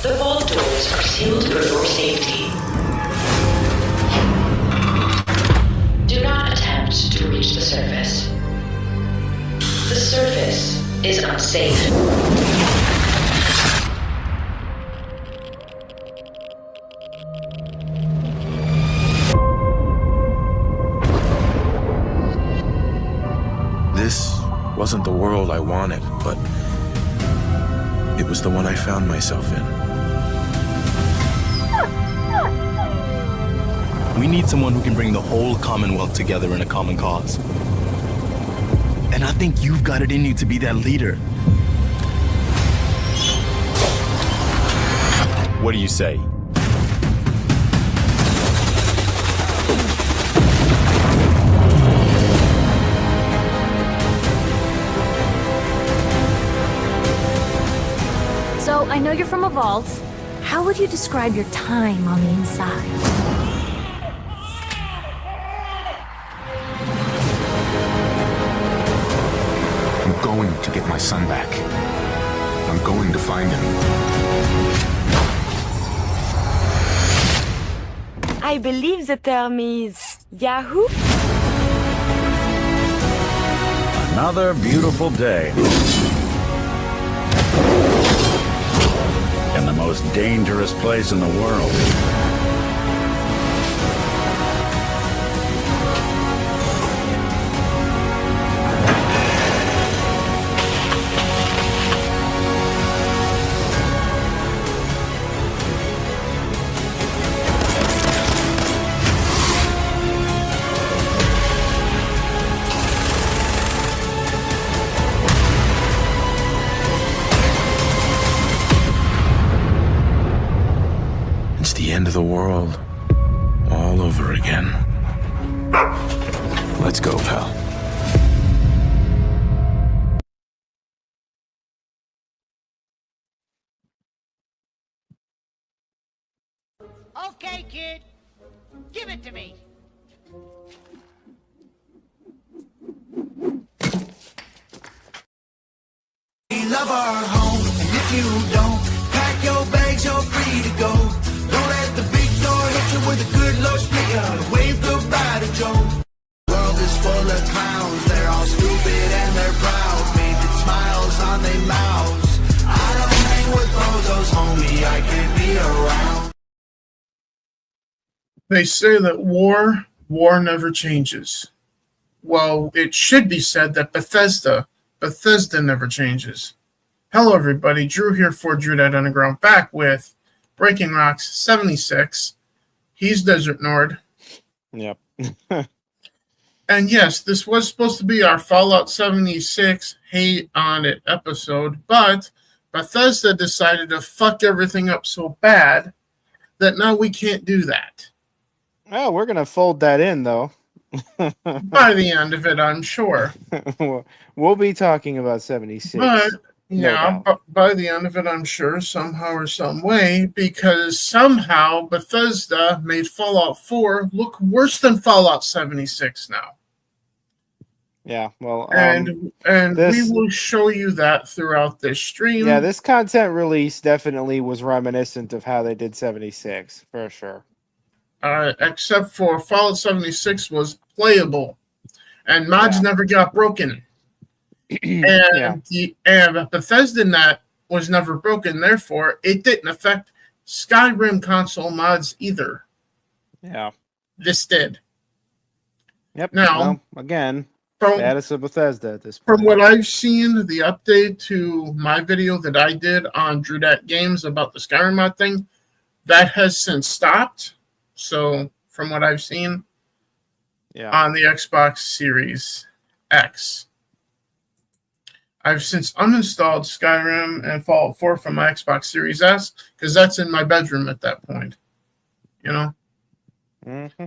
The vault doors are sealed for your safety. Do not attempt to reach the surface. The surface is unsafe. This wasn't the world I wanted, but it was the one I found myself in. We need someone who can bring the whole Commonwealth together in a common cause. And I think you've got it in you to be that leader. What do you say? So, I know you're from a vault. How would you describe your time on the inside? I'm going to get my son back. I'm going to find him. I believe the term is Yahoo. Another beautiful day. In the most dangerous place in the world. It's the end of the world, all over again. Let's go, pal. Okay, kid. Give it to me. We love our home, and if you don't, pack your bags, you're free to go. Don't let the big door hit you with a good Lord speaker. Wave goodbye to Joe. The world is full of clowns, they're all stupid and they're proud. Painted smiles on their mouths. I don't hang with bozos, homie, I can't be around. They say that war never changes. Well, it should be said that Bethesda never changes. Hello, everybody. Drew here for Drew Dead Underground, back with Breaking Rocks 76. He's Desert Nord. Yep. And yes, this was supposed to be our Fallout 76 hate on it episode, but Bethesda decided to fuck everything up so bad that now we can't do that. Oh, we're going to fold that in, though. By the end of it, I'm sure. We'll be talking about 76. But, no but by the end of it, I'm sure, somehow or some way, because somehow Bethesda made Fallout 4 look worse than Fallout 76 now. Yeah, well, and we will show you that throughout this stream. Yeah, this content release definitely was reminiscent of how they did 76, for sure. Except for Fallout 76 was playable, and mods never got broken. And Bethesda Net was never broken, therefore it didn't affect Skyrim console mods either. Yeah. This did. Yep. Now, well, again, status of Bethesda at this point. From what I've seen, the update to my video that I did on Drew Dat Games about the Skyrim mod thing, that has since stopped. So, from what I've seen, on the Xbox Series X, I've since uninstalled Skyrim and Fallout 4 from my Xbox Series S, because that's in my bedroom at that point. You know? Mm-hmm.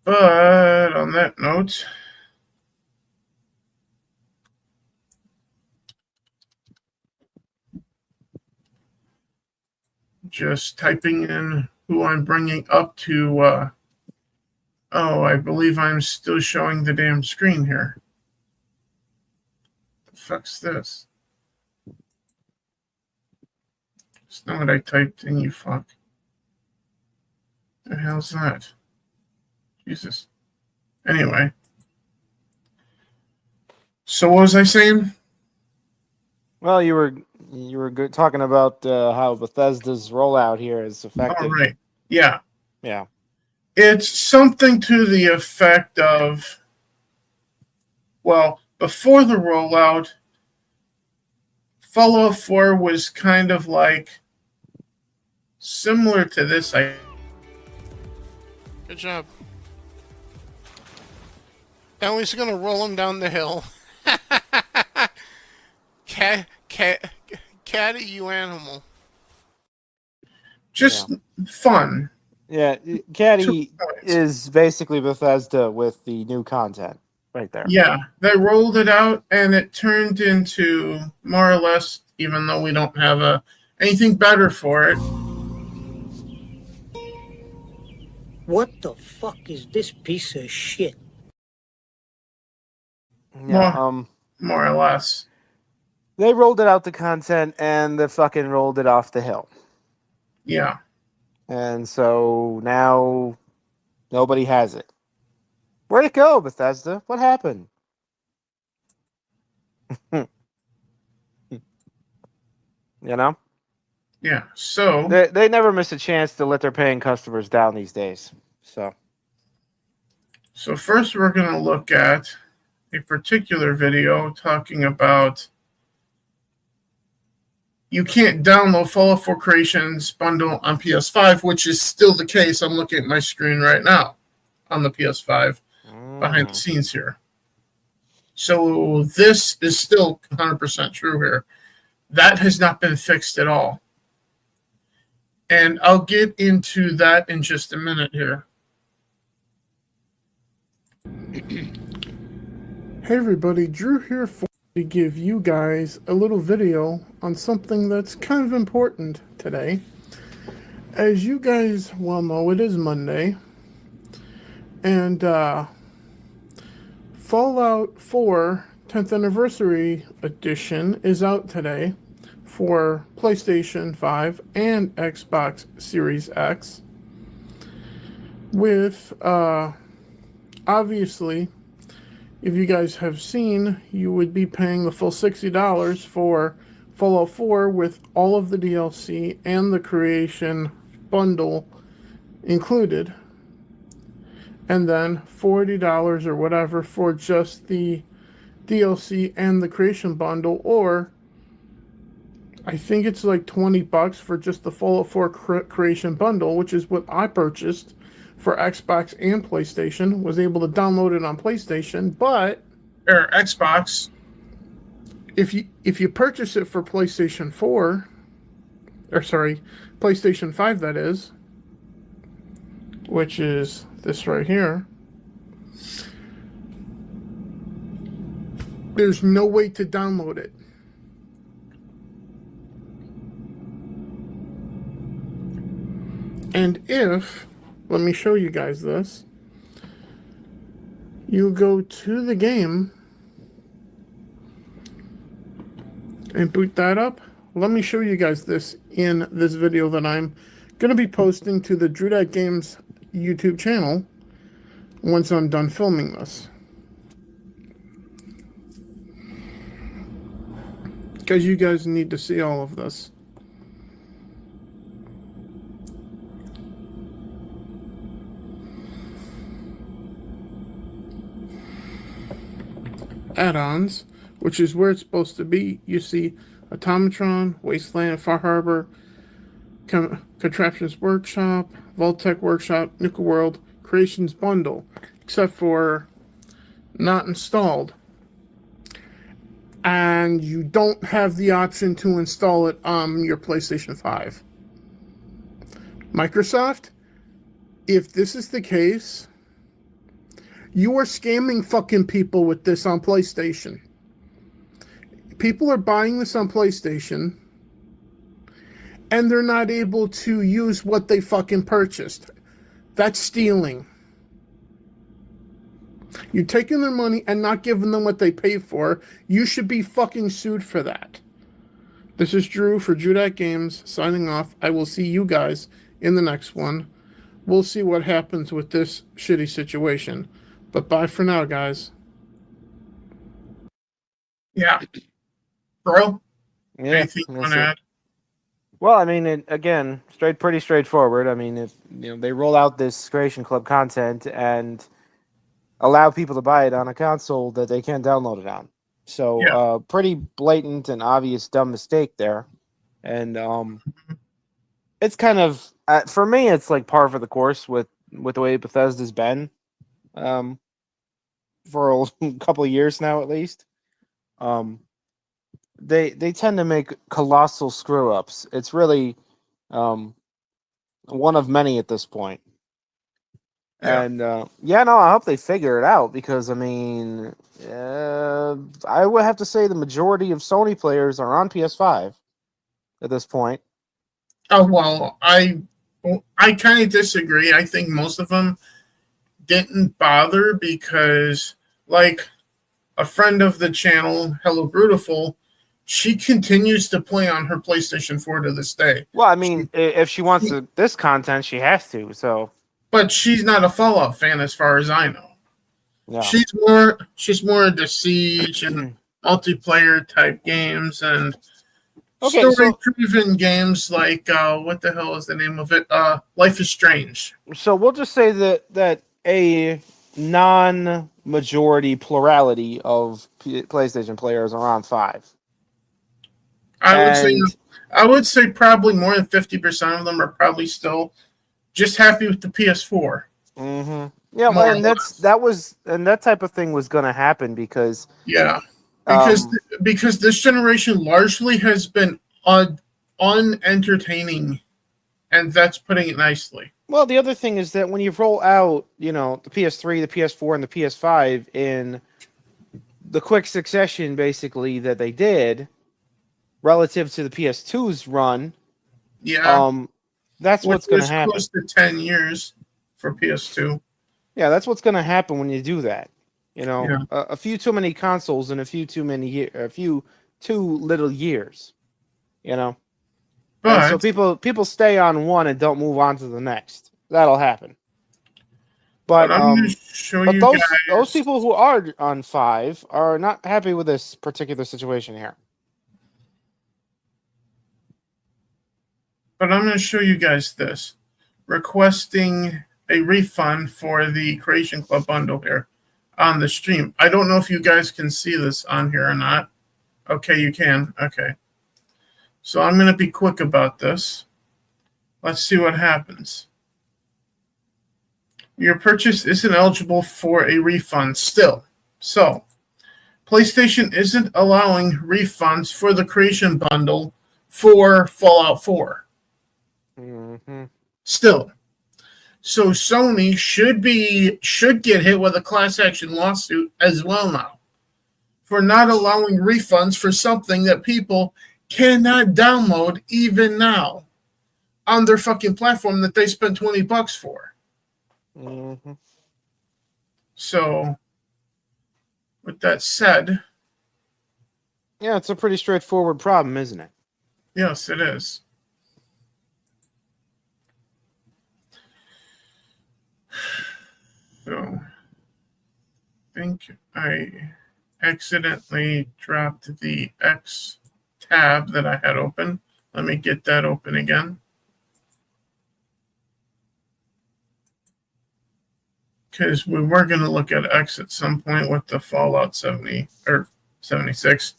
But, on that note, just typing in who I'm bringing up to, I believe I'm still showing the damn screen here. The fuck's this? That's not what I typed in, you fuck. The hell's that? Jesus. Anyway. So what was I saying? Well, you were good talking about how Bethesda's rollout here is affecting. All right. Yeah. Yeah. It's something to the effect of, well, before the rollout, Fallout 4 was kind of like similar to this. Good job. Now he's gonna roll him down the hill. Catty, you animal. Just fun. Yeah, Caddy is basically Bethesda with the new content right there. Yeah, they rolled it out and it turned into more or less, even though we don't have anything better for it. What the fuck is this piece of shit? Yeah, more or less. They rolled it out the content and they fucking rolled it off the hill. Yeah. And so now nobody has it. Where'd it go, Bethesda? What happened? You know? Yeah, so... They never miss a chance to let their paying customers down these days. So first we're going to look at a particular video talking about you can't download Fallout 4 Creations bundle on PS5, which is still the case. I'm looking at my screen right now on the PS5 behind the scenes here. So this is still 100% true here. That has not been fixed at all. And I'll get into that in just a minute here. Hey everybody, Drew here to give you guys a little video on something that's kind of important today. As you guys well know, it is Monday, and Fallout 4 10th Anniversary Edition is out today for PlayStation 5 and Xbox Series X, with obviously, if you guys have seen, you would be paying the full $60 for Fallout 4 with all of the DLC and the creation bundle included. And then $40 or whatever for just the DLC and the creation bundle, or I think it's like $20 for just the Fallout 4 creation bundle, which is what I purchased for Xbox and PlayStation. Was able to download it on PlayStation, but or Xbox. If you purchase it for PlayStation 4, or sorry, PlayStation 5, that is, which is this right here, there's no way to download it. And if, let me show you guys this, you go to the game and boot that up. Let me show you guys this in this video that I'm going to be posting to the Drew Games YouTube channel once I'm done filming this. Because you guys need to see all of this. Add-ons, which is where it's supposed to be. You see Automatron, Wasteland, Far Harbor, Contraptions Workshop, Vault-Tec Workshop, Nuka World, Creations Bundle, except for not installed. And you don't have the option to install it on your PlayStation 5. Microsoft, if this is the case, you are scamming fucking people with this on PlayStation. People are buying this on PlayStation, and they're not able to use what they fucking purchased. That's stealing. You're taking their money and not giving them what they paid for. You should be fucking sued for that. This is Drew for Drew Games signing off. I will see you guys in the next one. We'll see what happens with this shitty situation. But bye for now, guys. Yeah. Bro, Yeah, anything you want to add? Well, I mean, again, pretty straightforward. I mean, if they roll out this Creation Club content and allow people to buy it on a console that they can't download it on, so pretty blatant and obvious dumb mistake there, and it's kind of for me, it's like par for the course with the way Bethesda's been, for a couple of years now at least. They tend to make colossal screw ups. It's really one of many at this point. And I hope they figure it out because I mean, I would have to say the majority of Sony players are on PS5 at this point. Oh well, I kind of disagree. I think most of them didn't bother because, like, a friend of the channel, Hello Brutiful, she continues to play on her PlayStation 4 to this day. Well, I mean, if she wants this content, she has to. So, but she's not a Fallout fan, as far as I know. No. She's more into Siege and multiplayer type games and story-driven games like what the hell is the name of it? Life is Strange. So we'll just say that a non-majority plurality of PlayStation players are on 5. I would say probably more than 50% of them are probably still just happy with the PS4. Mm-hmm. Yeah, well, and that type of thing was going to happen because because this generation largely has been unentertaining, and that's putting it nicely. Well, the other thing is that when you roll out, the PS3, the PS4, and the PS5 in the quick succession, basically that they did, relative to the PS2's run, that's what's going to happen. Close to 10 years for PS2. Yeah, that's what's going to happen when you do that. A few too many consoles and a few too little years. But so people stay on one and don't move on to the next. That'll happen. But those people who are on 5 are not happy with this particular situation here. But I'm going to show you guys this. Requesting a refund for the Creation Club bundle here on the stream. I don't know if you guys can see this on here or not. Okay, you can. Okay. So I'm going to be quick about this. Let's see what happens. Your purchase isn't eligible for a refund still. So, PlayStation isn't allowing refunds for the Creation Bundle for Fallout 4. Mm-hmm. Still. So Sony should get hit with a class action lawsuit as well now for not allowing refunds for something that people cannot download even now on their fucking platform that they spent $20 for. Mm-hmm. So, with that said, yeah, it's a pretty straightforward problem, isn't it? Yes, it is. So, I think I accidentally dropped the X tab that I had open. Let me get that open again. Because we were going to look at X at some point with the Fallout 70 or 76.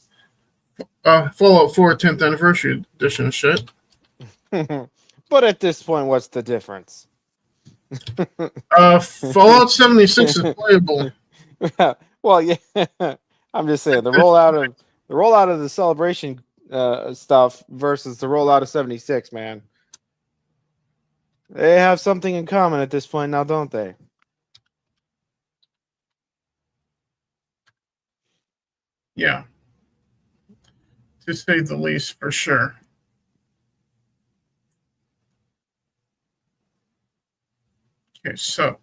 Fallout 4 10th anniversary edition shit. But at this point, what's the difference? Fallout 76 is playable. Well, yeah. I'm just saying the rollout of the Celebration stuff versus the rollout of 76, man. They have something in common at this point now, don't they? Yeah. To say the least, for sure. Okay, so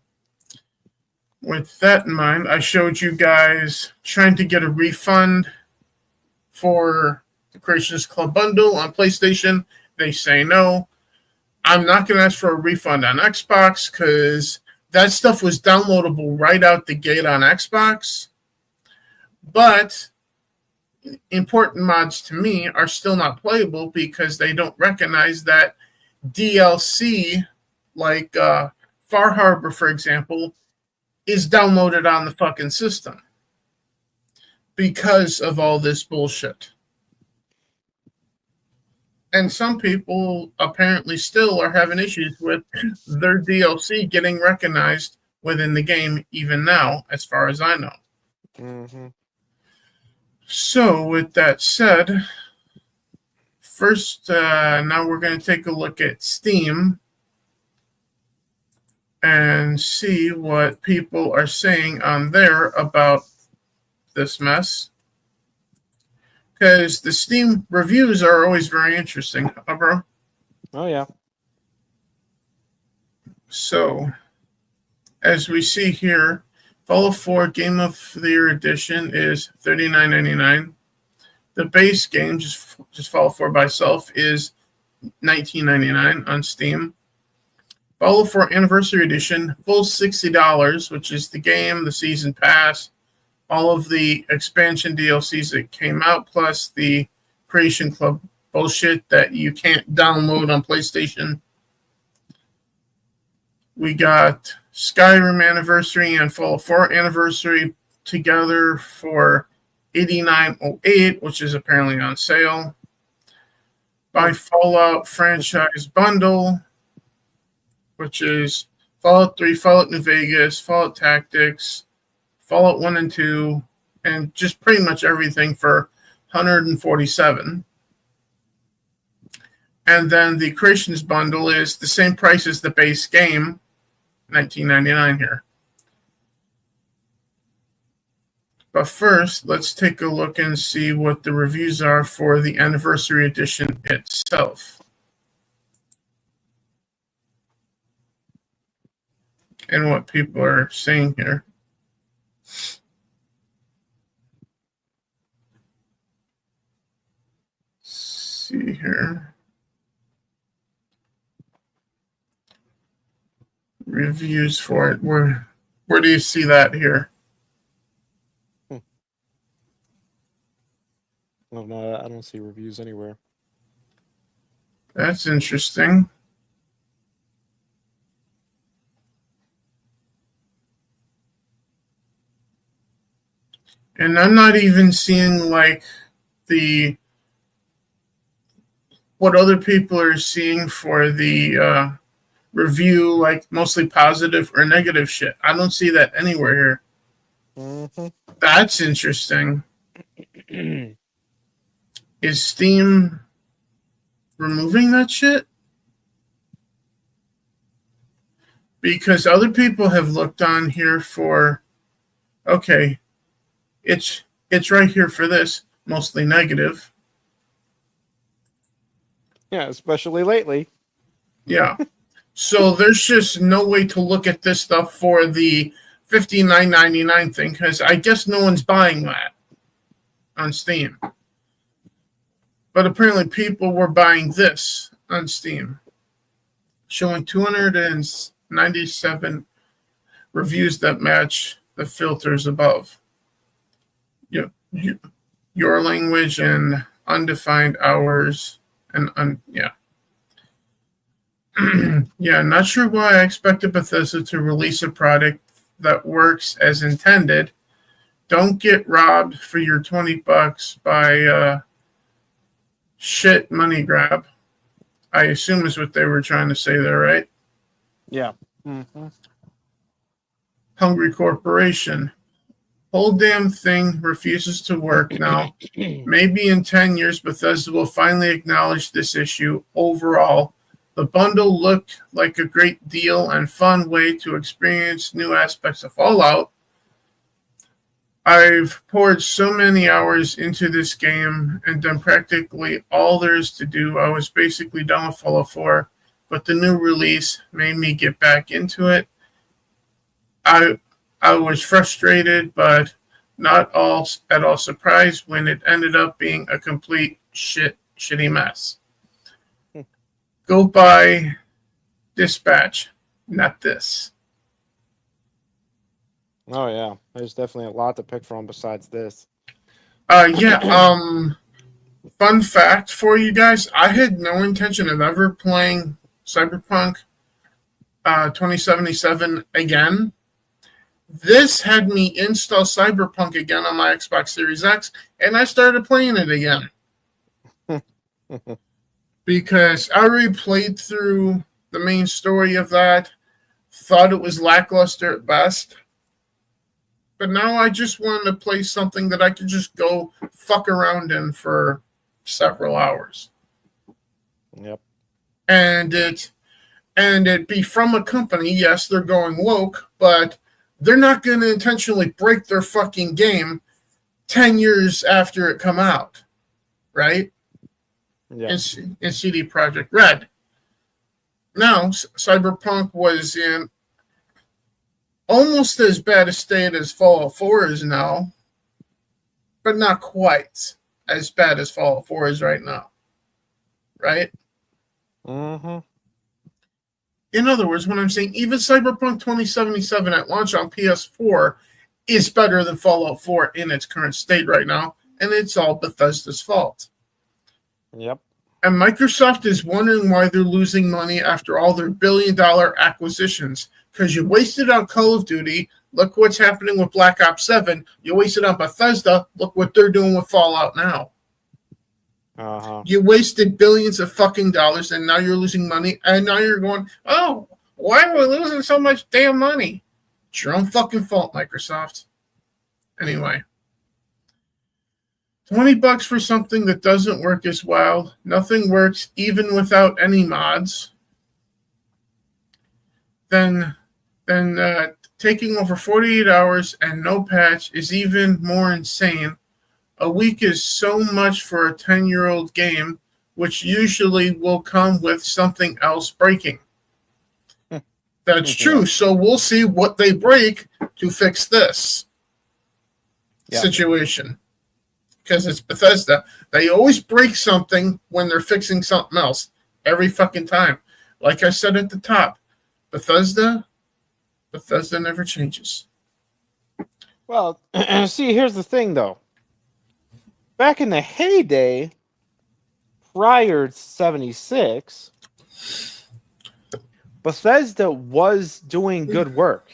with that in mind, I showed you guys trying to get a refund for the Creations Club bundle on PlayStation. They say no. I'm not going to ask for a refund on Xbox because that stuff was downloadable right out the gate on Xbox. But important mods to me are still not playable because they don't recognize that DLC, like Far Harbor, for example, is downloaded on the fucking system because of all this bullshit. And some people apparently still are having issues with their DLC getting recognized within the game, even now, as far as I know. Mm-hmm. So, with that said, first, now we're going to take a look at Steam and see what people are saying on there about this mess. Because the Steam reviews are always very interesting, bro. Oh, yeah. So, as we see here, Fallout 4 Game of the Year Edition is $39.99. The base game, just Fallout 4 by itself, is $19.99 on Steam. Fallout 4 Anniversary Edition, full $60, which is the game, the season pass, all of the expansion DLCs that came out, plus the Creation Club bullshit that you can't download on PlayStation. We got Skyrim Anniversary and Fallout 4 Anniversary together for $89.08, which is apparently on sale. By Fallout Franchise Bundle, which is Fallout 3, Fallout New Vegas, Fallout Tactics, Fallout 1 and 2, and just pretty much everything for $147. And then the Creations Bundle is the same price as the base game, $19.99 here. But first, let's take a look and see what the reviews are for the Anniversary Edition itself. And what people are saying here. See here. Reviews for it. Where do you see that here? Oh, no, I don't see reviews anywhere. That's interesting. And I'm not even seeing like what other people are seeing for the review, like mostly positive or negative shit. I don't see that anywhere here. Mm-hmm. That's interesting. Is Steam removing that shit? Because other people have looked on here for, okay, it's right here for this, mostly negative. Yeah, especially lately. Yeah. So there's just no way to look at this stuff for the $59.99 thing, because I guess no one's buying that on Steam. But apparently people were buying this on Steam, showing 297 reviews that match the filters above. Your language and undefined hours and yeah. Yeah, not sure why I expected Bethesda to release a product that works as intended. Don't get robbed for your $20 by shit money grab. I assume is what they were trying to say there, right? Yeah. Mm-hmm. Hungry Corporation. Whole damn thing refuses to work now. Maybe in 10 years, Bethesda will finally acknowledge this issue. Overall, the bundle looked like a great deal and fun way to experience new aspects of Fallout. I've poured so many hours into this game and done practically all there is to do. I was basically done with Fallout 4, but the new release made me get back into it. I was frustrated, but not at all surprised when it ended up being a complete shitty mess. Go buy Dispatch, not this. Oh yeah, there's definitely a lot to pick from besides this. Fun fact for you guys: I had no intention of ever playing Cyberpunk 2077 again. This had me install Cyberpunk again on my Xbox Series X, and I started playing it again. Because I already played through the main story of that, thought it was lackluster at best. But now I just wanted to play something that I could just go fuck around in for several hours. Yep. And it be from a company, yes, they're going woke, but they're not going to intentionally break their fucking game 10 years after it come out, right? Yeah. In CD Projekt Red. Now, Cyberpunk was in almost as bad a state as Fallout 4 is now, but not quite as bad as Fallout 4 is right now, right? Mm-hmm. In other words, when I'm saying even Cyberpunk 2077 at launch on PS4 is better than Fallout 4 in its current state right now, and it's all Bethesda's fault. Yep. And Microsoft is wondering why they're losing money after all their billion-dollar acquisitions. Because you wasted on Call of Duty, look what's happening with Black Ops 7. You wasted on Bethesda, look what they're doing with Fallout now. Uh-huh. You wasted billions of fucking dollars, and now you're losing money, and now you're going, oh, why are we losing so much damn money? It's your own fucking fault, Microsoft. Anyway. $20 for something that doesn't work as well. Nothing works even without any mods. Then taking over 48 hours and no patch is even more insane. A week is so much for a 10-year-old game, which usually will come with something else breaking. That's true. So we'll see what they break to fix this situation. Because it's Bethesda. They always break something when they're fixing something else. Every fucking time. Like I said at the top, Bethesda never changes. Well, see, here's the thing, though. Back in the heyday, prior to 76, Bethesda was doing good work.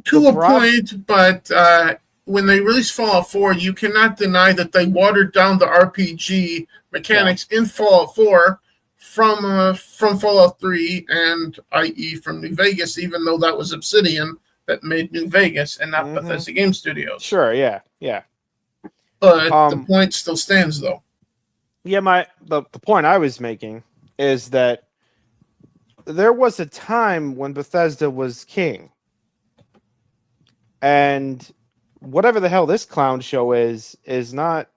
To a point, but when they released Fallout 4, you cannot deny that they watered down the RPG mechanics in Fallout 4 from Fallout 3 and i.e. from New Vegas, even though that was Obsidian that made New Vegas and not Bethesda Game Studios. Sure, yeah. But the point still stands, though. Yeah, the point I was making is that there was a time when Bethesda was king. And whatever the hell this clown show is not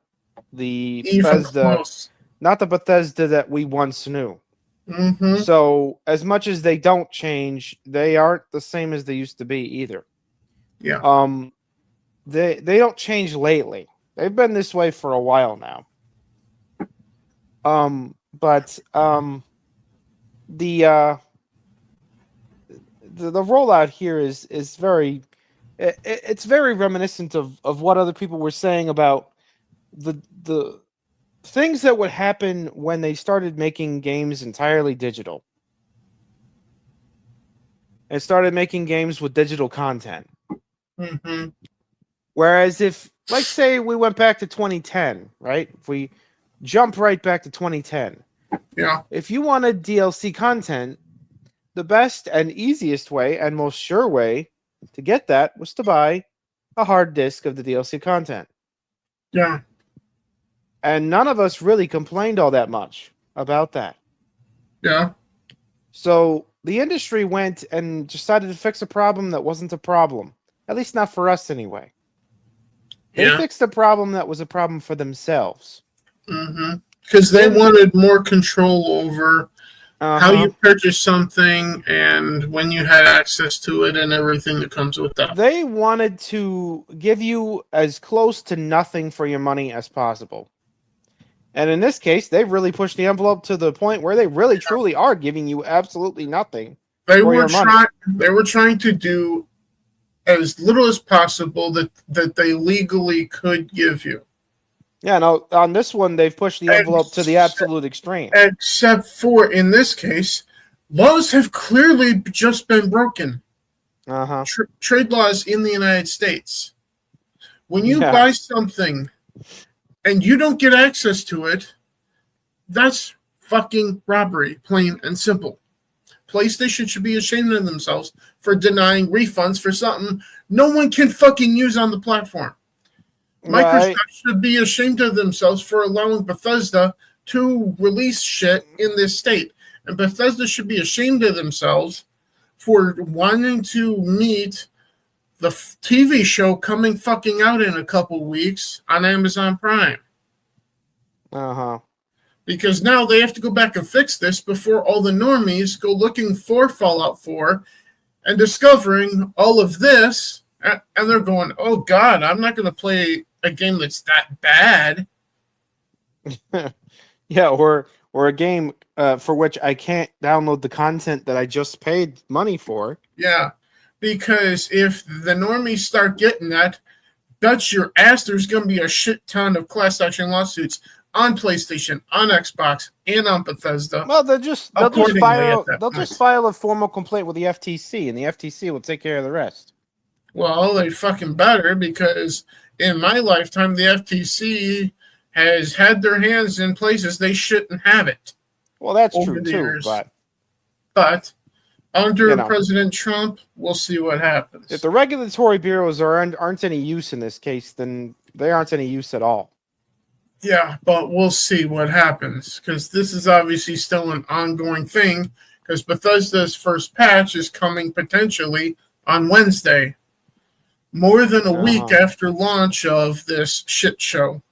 the Bethesda, not the Bethesda that we once knew. Mm-hmm. So as much as they don't change, they aren't the same as they used to be either. Yeah. They don't change lately. They've been this way for a while now. But the rollout here is very. It's very reminiscent of what other people were saying about the things that would happen when they started making games entirely digital and started making games with digital content. Mm-hmm. Whereas if, like, say we went back to 2010, right? If we jump right back to 2010, if you wanted DLC content, the best and easiest way and most sure way to get that was to buy a hard disk of the DLC content. Yeah. And none of us really complained all that much about that. Yeah. So the industry went and decided to fix a problem that wasn't a problem. At least not for us anyway. They fixed a problem that was a problem for themselves. Mm-hmm. Because they wanted more control over how you purchase something and when you had access to it and everything that comes with that. They wanted to give you as close to nothing for your money as possible. And in this case, they've really pushed the envelope to the point where they really truly are giving you absolutely nothing for your money. They were trying to do as little as possible that they legally could give you. Yeah, no, on this one, they've pushed the envelope to the absolute extreme. Except for, in this case, laws have clearly just been broken. Trade laws in the United States. When you buy something and you don't get access to it, that's fucking robbery, plain and simple. PlayStation should be ashamed of themselves for denying refunds for something no one can fucking use on the platform. Microsoft should be ashamed of themselves for allowing Bethesda to release shit in this state. And Bethesda should be ashamed of themselves for wanting to meet the TV show coming fucking out in a couple weeks on Amazon Prime. Because now they have to go back and fix this before all the normies go looking for Fallout 4 and discovering all of this, and they're going, oh God, I'm not going to play a game that's that bad. Yeah, or a game for which I can't download the content that I just paid money for. Yeah, because if the normies start getting that, bet your ass there's going to be a shit ton of class action lawsuits on PlayStation, on Xbox, and on Bethesda. Well, they'll just file a formal complaint with the FTC, and the FTC will take care of the rest. Well, they fucking better, because in my lifetime, the FTC has had their hands in places they shouldn't have it. Well, that's true too, but under President Trump, we'll see what happens. If the regulatory bureaus aren't any use in this case, then they aren't any use at all. Yeah, but we'll see what happens, because this is obviously still an ongoing thing, because Bethesda's first patch is coming potentially on Wednesday, more than a week after launch of this shit show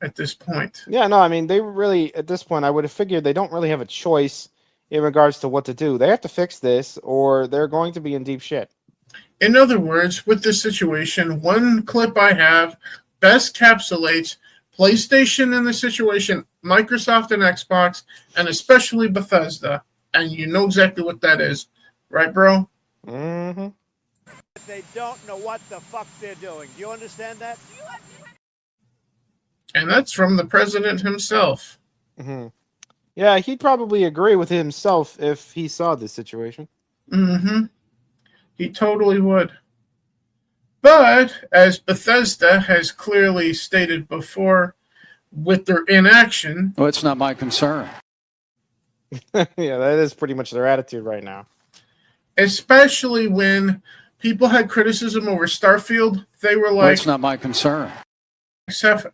at this point. Yeah, no, I mean, they really, at this point, I would have figured they don't really have a choice in regards to what to do. They have to fix this, or they're going to be in deep shit. In other words, with this situation, one clip I have best encapsulates PlayStation in the situation, Microsoft and Xbox, and especially Bethesda. And you know exactly what that is. Right, bro? Mm-hmm. They don't know what the fuck they're doing. Do you understand that? And that's from the president himself. Mm-hmm. Yeah, he'd probably agree with himself if he saw this situation. Mm-hmm. He totally would. But, as Bethesda has clearly stated before, with their inaction... Well, it's not my concern. Yeah, that is pretty much their attitude right now. Especially when people had criticism over Starfield, they were like... Well, it's not my concern. Except for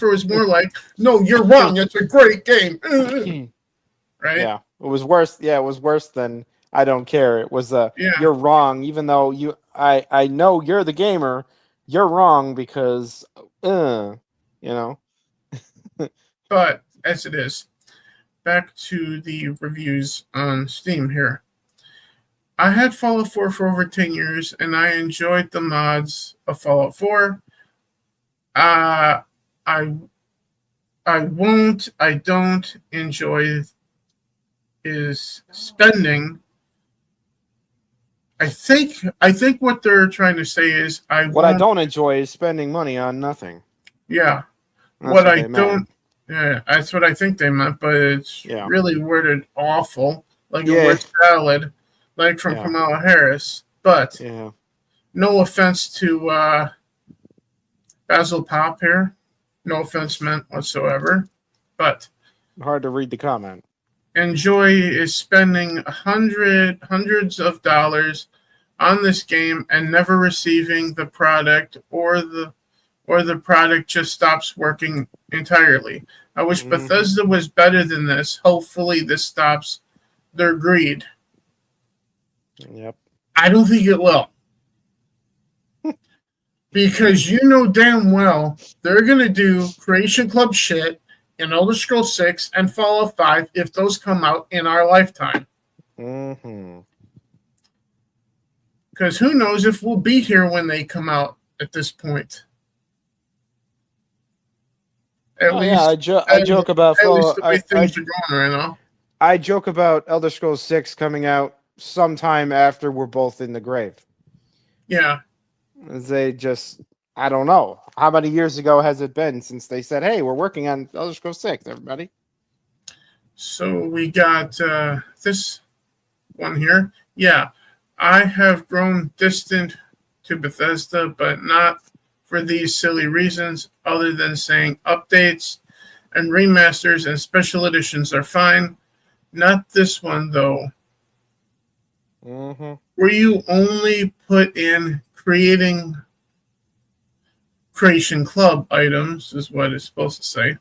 it was more like, no, you're wrong, it's a great game. Right? Yeah, it was worse. Yeah, it was worse than I don't care. It was you're wrong, even though I know you're the gamer, you're wrong because you know. But as it is, back to the reviews on Steam here. I had Fallout 4 for over 10 years, and I enjoyed the mods of Fallout 4. I don't enjoy is spending. I think what they're trying to say is I don't enjoy is spending money on nothing. Yeah. That's what I don't that's what I think they meant, but it's really worded awful. Like a word salad, like from Kamala Harris. But no offense to Basil Pop here. No offense meant whatsoever. But hard to read the comment. Enjoy is spending hundreds of dollars on this game and never receiving the product, or the product just stops working entirely. I wish Bethesda was better than this. Hopefully this stops their greed. Yep. I don't think it will. Because you know damn well they're going to do Creation Club shit in Elder Scrolls 6 and Fallout 5 if those come out in our lifetime. Because who knows if we'll be here when they come out at this point. At least, I joke about at least Fallout. the way things are going right now. I joke about Elder Scrolls 6 coming out sometime after we're both in the grave. Yeah. They just, I don't know. How many years ago has it been since they said, hey, we're working on Elder Scrolls 6, everybody? So we got this one here. Yeah. I have grown distant to Bethesda, but not for these silly reasons, other than saying updates and remasters and special editions are fine. Not this one, though. Mm-hmm. Where you only put in creation club items, is what it's supposed to say.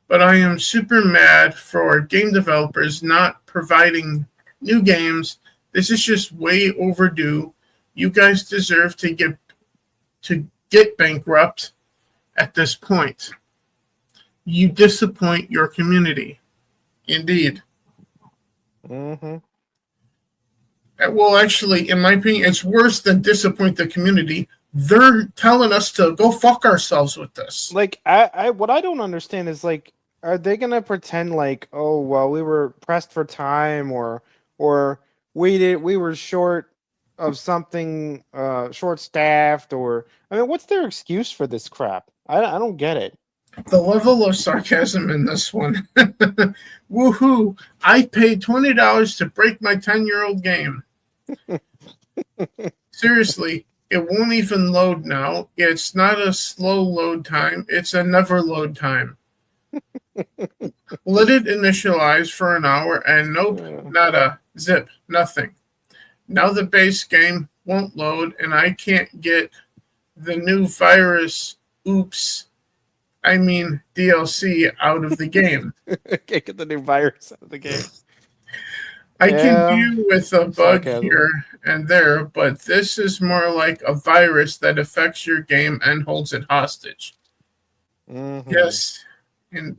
But I am super mad for game developers not providing new games. This is just way overdue. You guys deserve to get bankrupt at this point. You disappoint your community. Indeed. Mm-hmm. Well, actually, in my opinion, it's worse than disappoint the community. They're telling us to go fuck ourselves with this. Like, I what I don't understand is, like, are they gonna pretend like, oh well, we were pressed for time, or we were short of something, short staffed, or I mean, what's their excuse for this crap? I don't get it. The level of sarcasm in this one. Woohoo! I paid $20 to break my 10-year-old game. Seriously, it won't even load now. It's not a slow load time. It's a never load time. Let it initialize for an hour and nope, nada, zip, nothing. Now the base game won't load and I can't get the new virus, DLC out of the game. Can't get the new virus out of the game. I can deal with a bug here and there, but this is more like a virus that affects your game and holds it hostage. Mm-hmm. Yes, and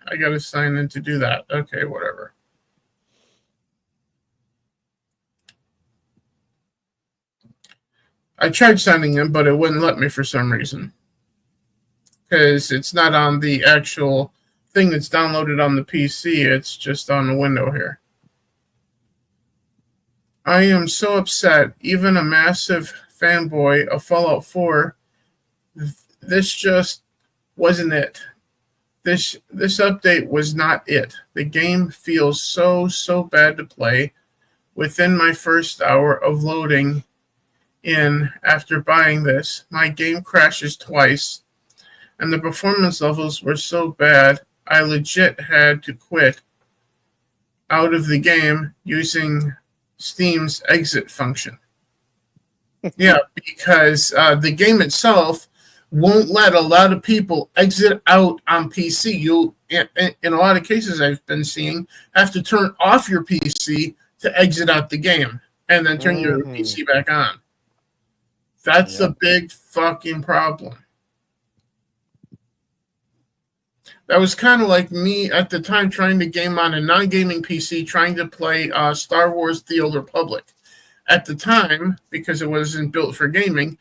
I got to sign in to do that. Okay, whatever. I tried signing in, but it wouldn't let me for some reason. Because it's not on the actual thing that's downloaded on the PC. It's just on the window here. I am so upset. Even a massive fanboy of Fallout 4, this just wasn't it. This update was not it. The game feels so bad to play. Within my first hour of loading in after buying this, my game crashes twice, and the performance levels were so bad, I legit had to quit out of the game using Steam's exit function. Yeah, because the game itself won't let a lot of people exit out on PC. You'll, in a lot of cases I've been seeing, have to turn off your PC to exit out the game and then turn your PC back on. That's a big fucking problem. That was kind of like me at the time trying to game on a non-gaming PC, trying to play Star Wars The Old Republic. At the time, because it wasn't built for gaming,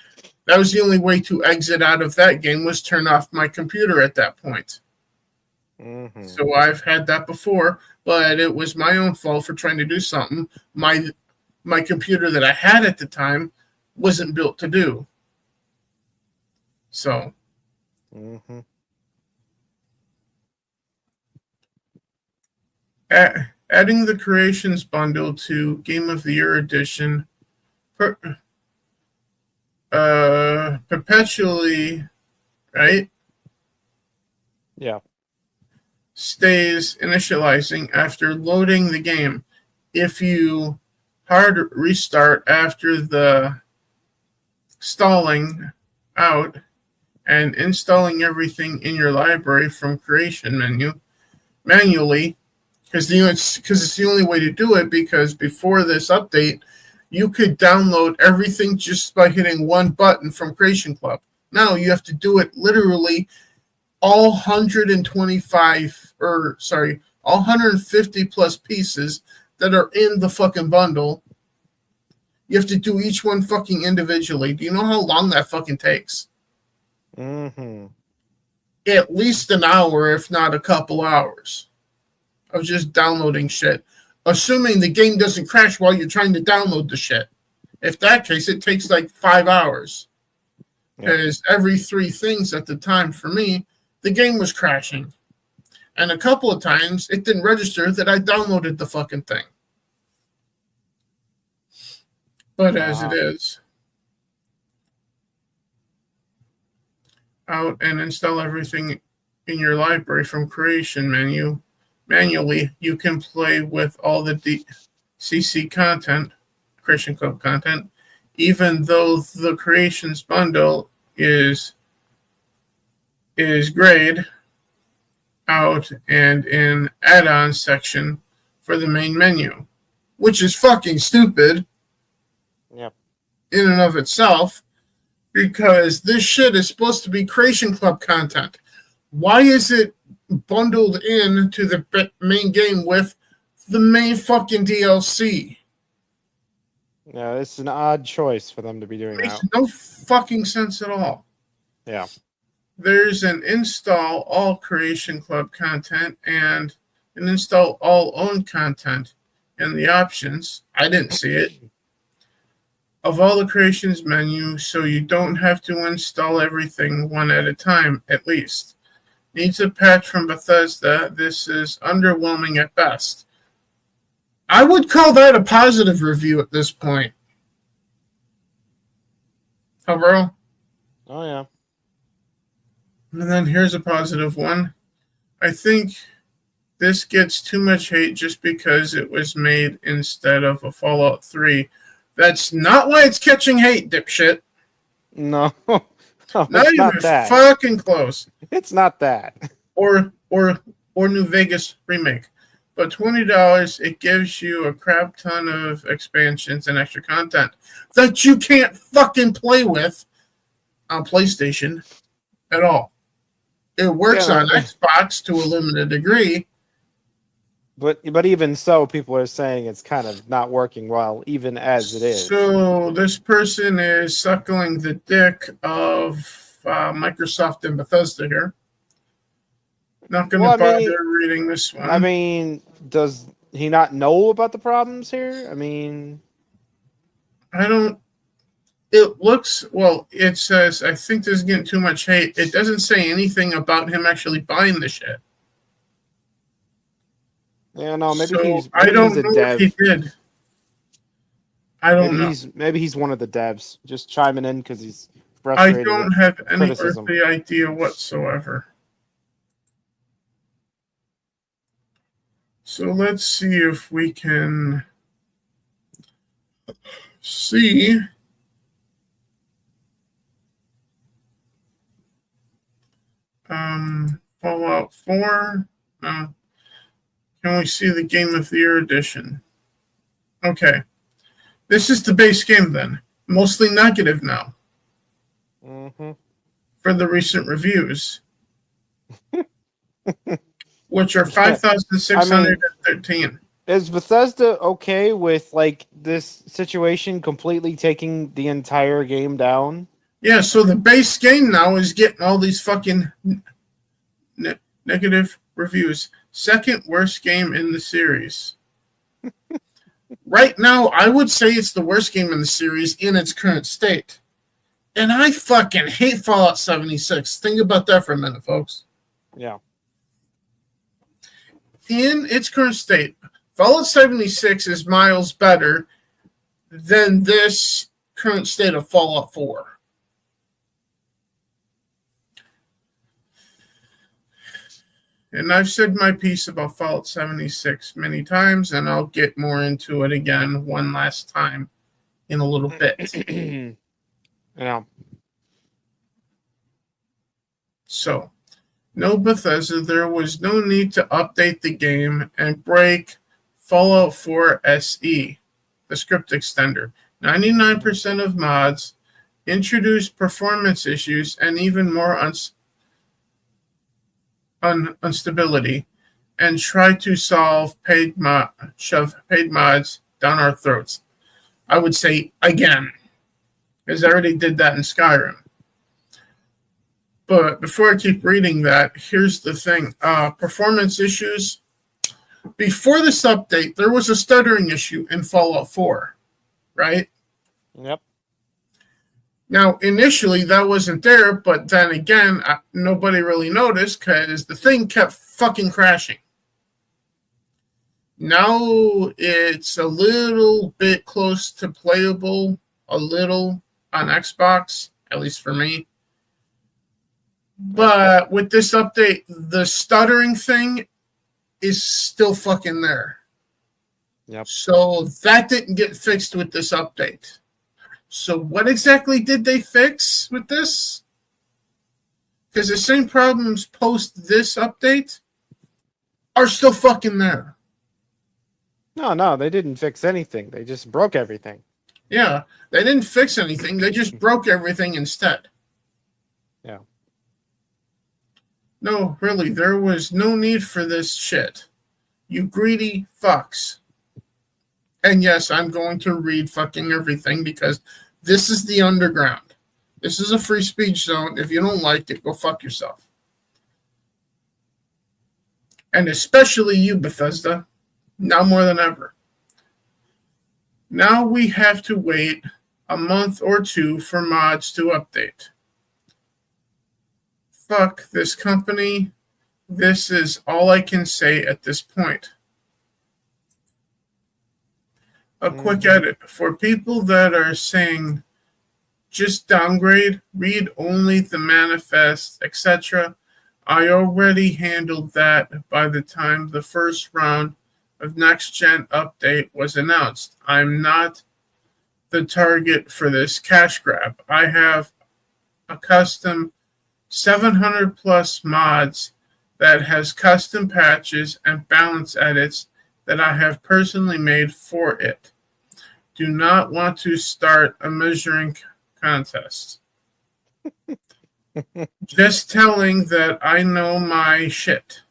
that was the only way to exit out of that game was turn off my computer at that point. Mm-hmm. So I've had that before, but it was my own fault for trying to do something my computer that I had at the time wasn't built to do. So. Mm-hmm. Adding the Creations bundle to Game of the Year edition perpetually, right? Yeah. Stays initializing after loading the game. If you hard restart after the stalling out and installing everything in your library from creation menu manually, because it's the only way to do it, because before this update, you could download everything just by hitting one button from Creation Club. Now you have to do it literally all 150 plus pieces that are in the fucking bundle. You have to do each one fucking individually. Do you know how long that fucking takes? Mm-hmm. at least an hour, if not a couple hours, of just downloading shit, assuming the game doesn't crash while you're trying to download the shit. If that case, it takes like 5 hours. Because every 3 things at the time for me, the game was crashing. And a couple of times, it didn't register that I downloaded the fucking thing. But as it is, out and install everything in your library from creation menu. Manually, you can play with all the CC content, Creation Club content, even though the creations bundle is grayed out and in add-ons section for the main menu, which is fucking stupid. Yep. In and of itself, because this shit is supposed to be Creation Club content. Why is it bundled into the main game with the main fucking DLC? Yeah, it's an odd choice for them to be doing It makes that. no fucking sense at all. Yeah. There's an install all Creation Club content and an install all own content in the options. I didn't see it. Of all the creations menu, so you don't have to install everything one at a time, at least. Needs a patch from Bethesda. This is underwhelming at best. I would call that a positive review at this point. Huh, bro? Oh, yeah. And then here's a positive one. I think this gets too much hate just because it was made instead of a Fallout 3. That's not why it's catching hate, dipshit. No. Not even not that. fucking close. It's not that. Or New Vegas remake. But $20, it gives you a crap ton of expansions and extra content that you can't fucking play with on PlayStation at all. It works on Xbox to a limited degree. But even so, people are saying it's kind of not working well, even as it is. So this person is suckling the dick of Microsoft and Bethesda here. Not going to bother reading this one. I mean, does he not know about the problems here? I mean, I don't. It looks, well, it says, I think this is getting too much hate. It doesn't say anything about him actually buying the shit. Yeah, no, maybe So, he's. Maybe I don't he's a know dev. if he did. I don't know. Maybe he's one of the devs, just chiming in because he's I frustrated. don't have any criticism. earthly idea whatsoever. So let's see if we can see. Fallout 4. Can we see the Game of the Year edition? Okay. This is the base game then. Mostly negative now. Mm-hmm. For the recent reviews. Which are 5,613. Is Bethesda okay with like this situation completely taking the entire game down? Yeah, so the base game now is getting all these fucking negative reviews. Second worst game in the series. Right now, I would say it's the worst game in the series in its current state. And I fucking hate Fallout 76. Think about that for a minute, folks. Yeah. In its current state, Fallout 76 is miles better than this current state of Fallout 4. And I've said my piece about Fallout 76 many times, and I'll get more into it again one last time in a little bit. Yeah. So, no Bethesda, there was no need to update the game and break Fallout 4 SE, the script extender. 99% of mods introduced performance issues and even more instability, and try to shove paid mods down our throats. I would say again, because I already did that in Skyrim. But before I keep reading that, here's the thing. Performance issues. Before this update, there was a stuttering issue in Fallout 4, right? Yep. Now, initially, that wasn't there, but then again, nobody really noticed because the thing kept fucking crashing. Now it's a little bit close to playable, a little on Xbox, at least for me. But with this update, the stuttering thing is still fucking there. Yep. So that didn't get fixed with this update. So what exactly did they fix with this? Because the same problems post this update are still fucking there. No, they didn't fix anything. They just broke everything. Yeah, they didn't fix anything. They just broke everything instead. Yeah. No, really, there was no need for this shit. You greedy fucks. And yes, I'm going to read fucking everything because this is the underground. This is a free speech zone. If you don't like it, go fuck yourself. And especially you, Bethesda. Now more than ever. Now we have to wait a month or two for mods to update. Fuck this company. This is all I can say at this point. A quick edit. For people that are saying just downgrade, read only the manifest, etc. I already handled that by the time the first round of next gen update was announced. I'm not the target for this cash grab. I have a custom 700 plus mods that has custom patches and balance edits that I have personally made for it. Do not want to start a measuring contest. Just telling that I know my shit.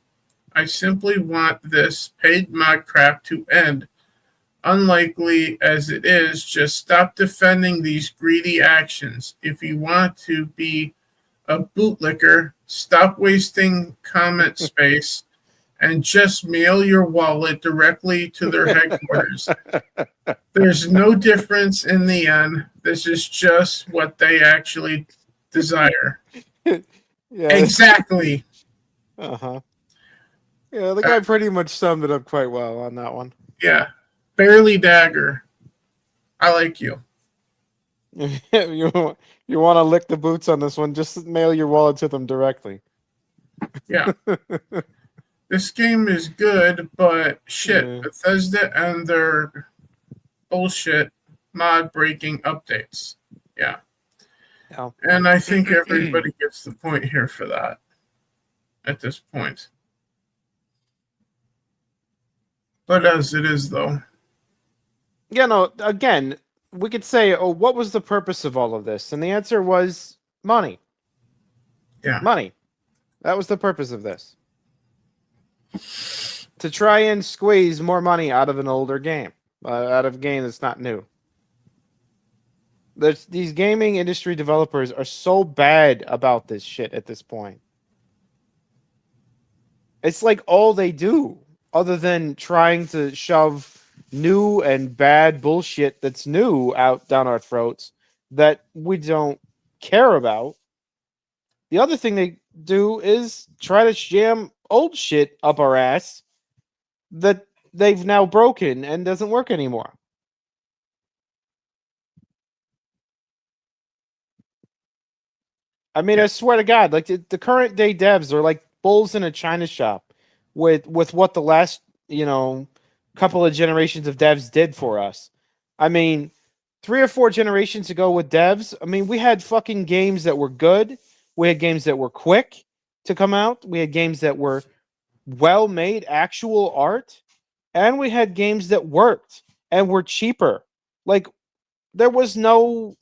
I simply want this paid mod crap to end. Unlikely as it is, just stop defending these greedy actions. If you want to be a bootlicker, stop wasting comment space and just mail your wallet directly to their headquarters. There's no difference in the end. This is just what they actually desire. Yeah. Exactly. Uh-huh. Yeah, the guy pretty much summed it up quite well on that one. Yeah. Barely Dagger. I like you. you want to lick the boots on this one, just mail your wallet to them directly. Yeah. This game is good, but shit, Bethesda and their bullshit mod breaking updates. Yeah. And I think everybody gets the point here for that at this point. But as it is, though. Yeah, no, again, we could say, oh, what was the purpose of all of this? And the answer was money. Yeah. Money. That was the purpose of this. To try and squeeze more money out of an older game. Out of a game that's not new. These gaming industry developers are so bad about this shit at this point. It's like all they do, other than trying to shove new and bad bullshit that's new out down our throats that we don't care about. The other thing they do is try to jam old shit up our ass that they've now broken and doesn't work anymore. I mean, I swear to God, like the current day devs are like bulls in a china shop with what the last, couple of generations of devs did for us. I mean, 3 or 4 generations ago with devs, I mean, we had fucking games that were good. We had games that were quick to come out. We had games that were well-made, actual art. And we had games that worked and were cheaper. Like, there was no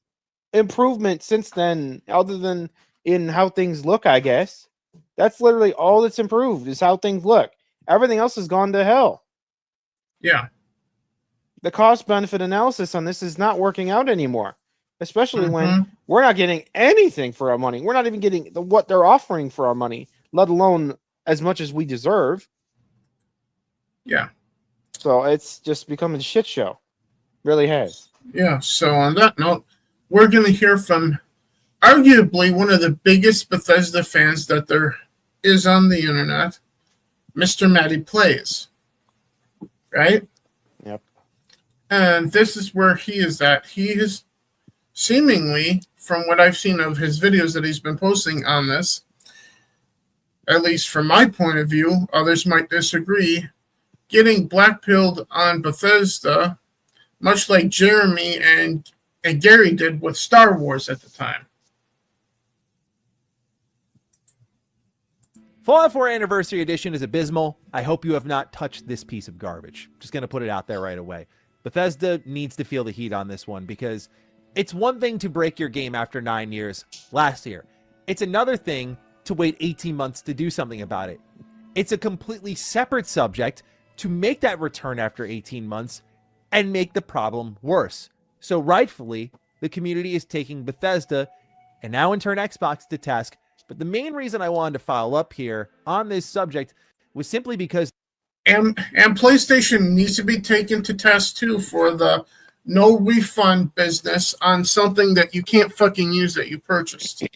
improvement since then, other than in how things look, I guess. That's literally all that's improved, is how things look. Everything else has gone to hell. Yeah. The cost-benefit analysis on this is not working out anymore. especially when we're not getting anything for our money. We're not even getting what they're offering for our money, let alone as much as we deserve. Yeah. So it's just become a shit show. Really has. Yeah. So on that note, we're going to hear from arguably one of the biggest Bethesda fans that there is on the internet, Mr. Matty Plays. Right? Yep. And this is where he is at. He is seemingly, from what I've seen of his videos that he's been posting on this, at least from my point of view, others might disagree, getting blackpilled on Bethesda, much like Jeremy and Gary did with Star Wars at the time. Fallout 4 Anniversary Edition is abysmal. I hope you have not touched this piece of garbage. Just going to put it out there right away. Bethesda needs to feel the heat on this one, because it's one thing to break your game after 9 years last year. It's another thing to wait 18 months to do something about it. It's a completely separate subject to make that return after 18 months and make the problem worse. So rightfully, the community is taking Bethesda and now in turn Xbox to task. But the main reason I wanted to follow up here on this subject was simply because... And PlayStation needs to be taken to task too for the no refund business on something that you can't fucking use that you purchased.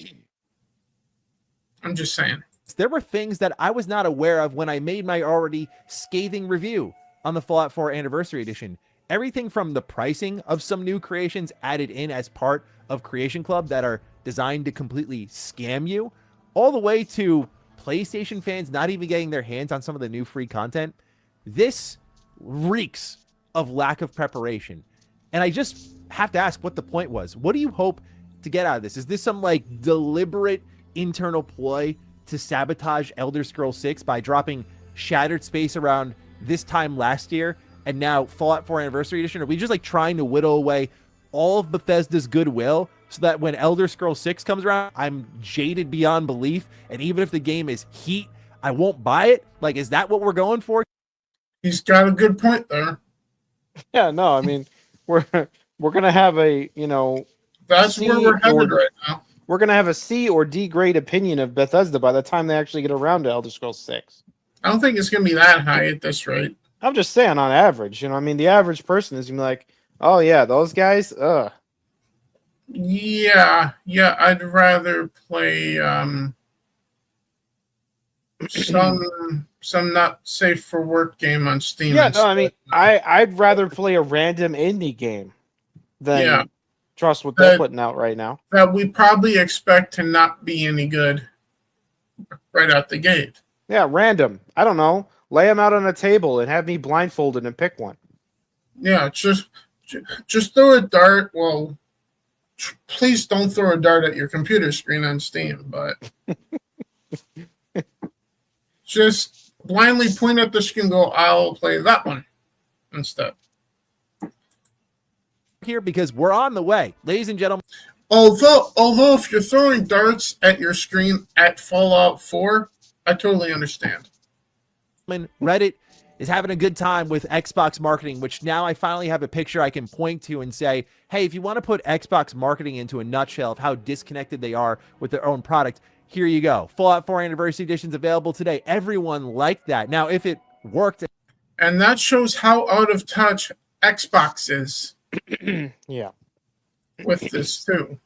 I'm just saying. There were things that I was not aware of when I made my already scathing review on the Fallout 4 Anniversary Edition. Everything from the pricing of some new creations added in as part of Creation Club that are designed to completely scam you, all the way to PlayStation fans not even getting their hands on some of the new free content. This reeks of lack of preparation. And I just have to ask what the point was. What do you hope to get out of this? Is this some like deliberate internal ploy to sabotage Elder Scrolls 6 by dropping Shattered Space around this time last year and now Fallout 4 Anniversary Edition? Are we just like trying to whittle away all of Bethesda's goodwill so that when Elder Scrolls 6 comes around, I'm jaded beyond belief, and even if the game is heat, I won't buy it? Like, is that what we're going for? He's got a good point there. Yeah, no, I mean, we're gonna have a, that's where we're headed right now. We're gonna have a C or D grade opinion of Bethesda by the time they actually get around to Elder Scrolls 6. I don't think it's gonna be that high at this rate. I'm just saying, on average, the average person is gonna be like, oh yeah, those guys, ugh. Yeah, I'd rather play some not safe for work game on Steam. Yeah, no, I mean, I'd rather play a random indie game than trust what they're putting out right now. That we probably expect to not be any good right out the gate. Yeah, random. I don't know. Lay them out on a table and have me blindfolded and pick one. Yeah, just throw a dart. Well, please don't throw a dart at your computer screen on Steam, but just blindly point at the screen and go, I'll play that one instead. Here, because we're on the way, ladies and gentlemen. Although if you're throwing darts at your screen at Fallout 4, I totally understand. Reddit is having a good time with Xbox marketing, which now I finally have a picture I can point to and say, hey, if you want to put Xbox marketing into a nutshell of how disconnected they are with their own product, here you go. Fallout 4 Anniversary Edition is available today. Everyone liked that. Now, if it worked... And that shows how out of touch Xbox is. Yeah. With this, too.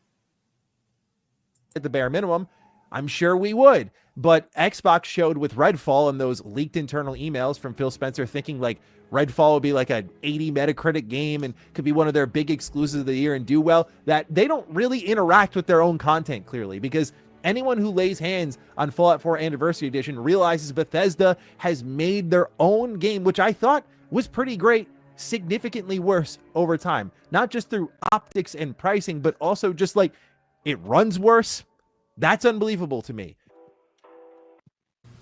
At the bare minimum, I'm sure we would. But Xbox showed with Redfall and those leaked internal emails from Phil Spencer thinking like Redfall would be like an 80 Metacritic game and could be one of their big exclusives of the year and do well, that they don't really interact with their own content clearly, because anyone who lays hands on Fallout 4 Anniversary Edition realizes Bethesda has made their own game, which I thought was pretty great, significantly worse over time. Not just through optics and pricing, but also just like it runs worse. That's unbelievable to me.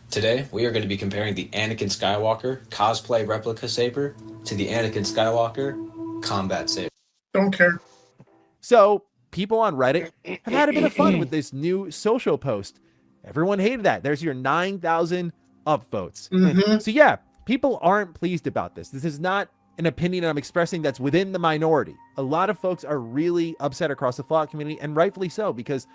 Today, we are going to be comparing the Anakin Skywalker cosplay replica saber to the Anakin Skywalker combat saber. Don't care. So, people on Reddit have had a bit of fun with this new social post. Everyone hated that. There's your 9,000 upvotes. Mm-hmm. So yeah, people aren't pleased about this. This is not an opinion I'm expressing that's within the minority. A lot of folks are really upset across the Fallout community, and rightfully so, because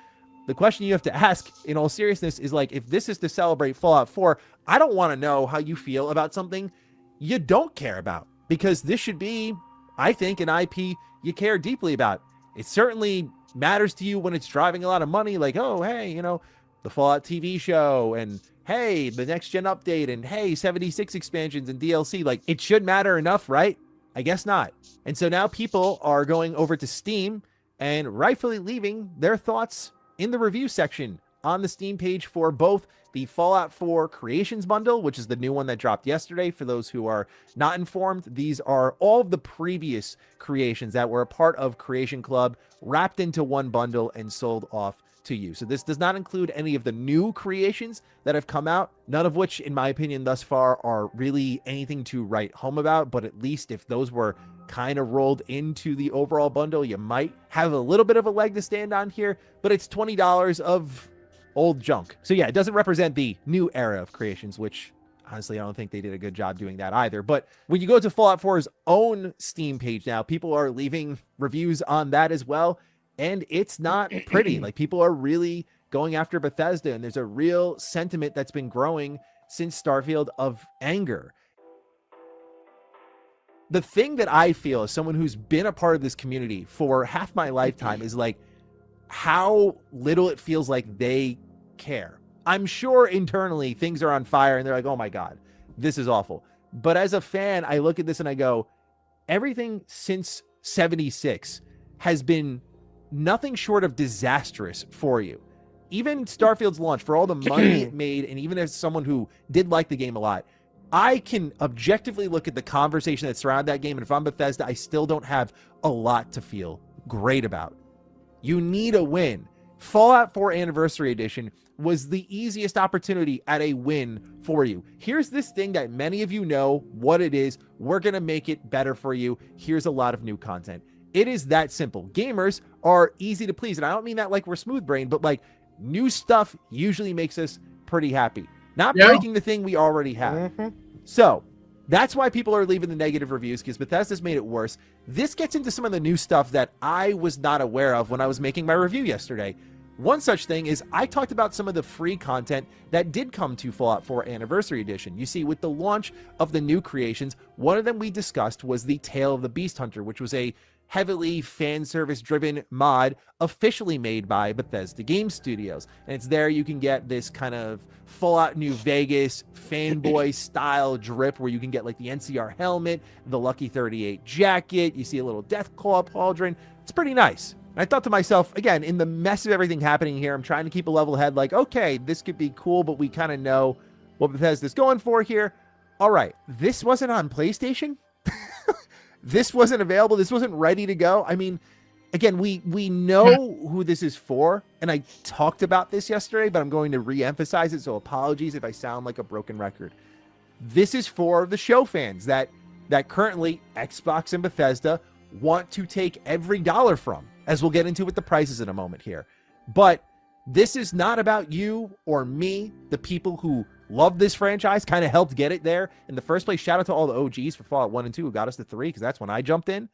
the question you have to ask in all seriousness is like, if this is to celebrate Fallout 4, I don't want to know how you feel about something you don't care about, because this should be, I think, an IP you care deeply about. It certainly matters to you when it's driving a lot of money, like, oh, hey, you know, the Fallout TV show, and hey, the next gen update, and hey, 76 expansions and DLC. Like, it should matter enough, right? I guess not. And so now people are going over to Steam and rightfully leaving their thoughts in the review section on the Steam page for both the Fallout 4 Creations Bundle, which is the new one that dropped yesterday. For those who are not informed, these are all of the previous creations that were a part of Creation Club wrapped into one bundle and sold off to you. So this does not include any of the new creations that have come out, none of which, in my opinion, thus far are really anything to write home about. But at least if those were kind of rolled into the overall bundle, you might have a little bit of a leg to stand on here. But it's $20 of old junk. So yeah, it doesn't represent the new era of creations, which honestly, I don't think they did a good job doing that either. But when you go to Fallout 4's own Steam page now, people are leaving reviews on that as well. And it's not pretty. Like, people are really going after Bethesda, and there's a real sentiment that's been growing since Starfield of anger. The thing that I feel as someone who's been a part of this community for half my lifetime is like how little it feels like they care. I'm sure internally things are on fire and they're like, oh my God, this is awful. But as a fan, I look at this and I go, everything since 76 has been nothing short of disastrous for you. Even Starfield's launch, for all the money it made, and even as someone who did like the game a lot, I can objectively look at the conversation that surrounded that game, and if I'm Bethesda, I still don't have a lot to feel great about. You need a win. Fallout 4 Anniversary Edition was the easiest opportunity at a win for you. Here's this thing that many of you know what it is. We're going to make it better for you. Here's a lot of new content. It is that simple. Gamers are easy to please. And I don't mean that like we're smooth brain, but like new stuff usually makes us pretty happy. Not breaking the thing we already have. So that's why people are leaving the negative reviews, because Bethesda's made it worse. This gets into some of the new stuff that I was not aware of when I was making my review yesterday. One such thing is I talked about some of the free content that did come to Fallout 4 Anniversary Edition. You see, with the launch of the new creations, one of them we discussed was the Tale of the Beast Hunter, which was a heavily fan service driven mod officially made by Bethesda Game Studios. And it's there you can get this kind of Fallout New Vegas fanboy style drip where you can get like the NCR helmet, the Lucky 38 jacket, you see a little Deathclaw pauldron. It's pretty nice. And I thought to myself, again, in the mess of everything happening here, I'm trying to keep a level head, like, okay, this could be cool, but we kind of know what Bethesda's going for here. All right, this wasn't on PlayStation. This wasn't available. This wasn't ready to go. I mean, again, we know who this is for, and I talked about this yesterday, but I'm going to re-emphasize it, so apologies if I sound like a broken record. This is for the show fans that currently Xbox and Bethesda want to take every dollar from, as we'll get into with the prices in a moment here. But this is not about you or me, the people who love this franchise, kind of helped get it there in the first place. Shout out to all the OGs for Fallout 1 and 2 who got us to 3, because that's when I jumped in.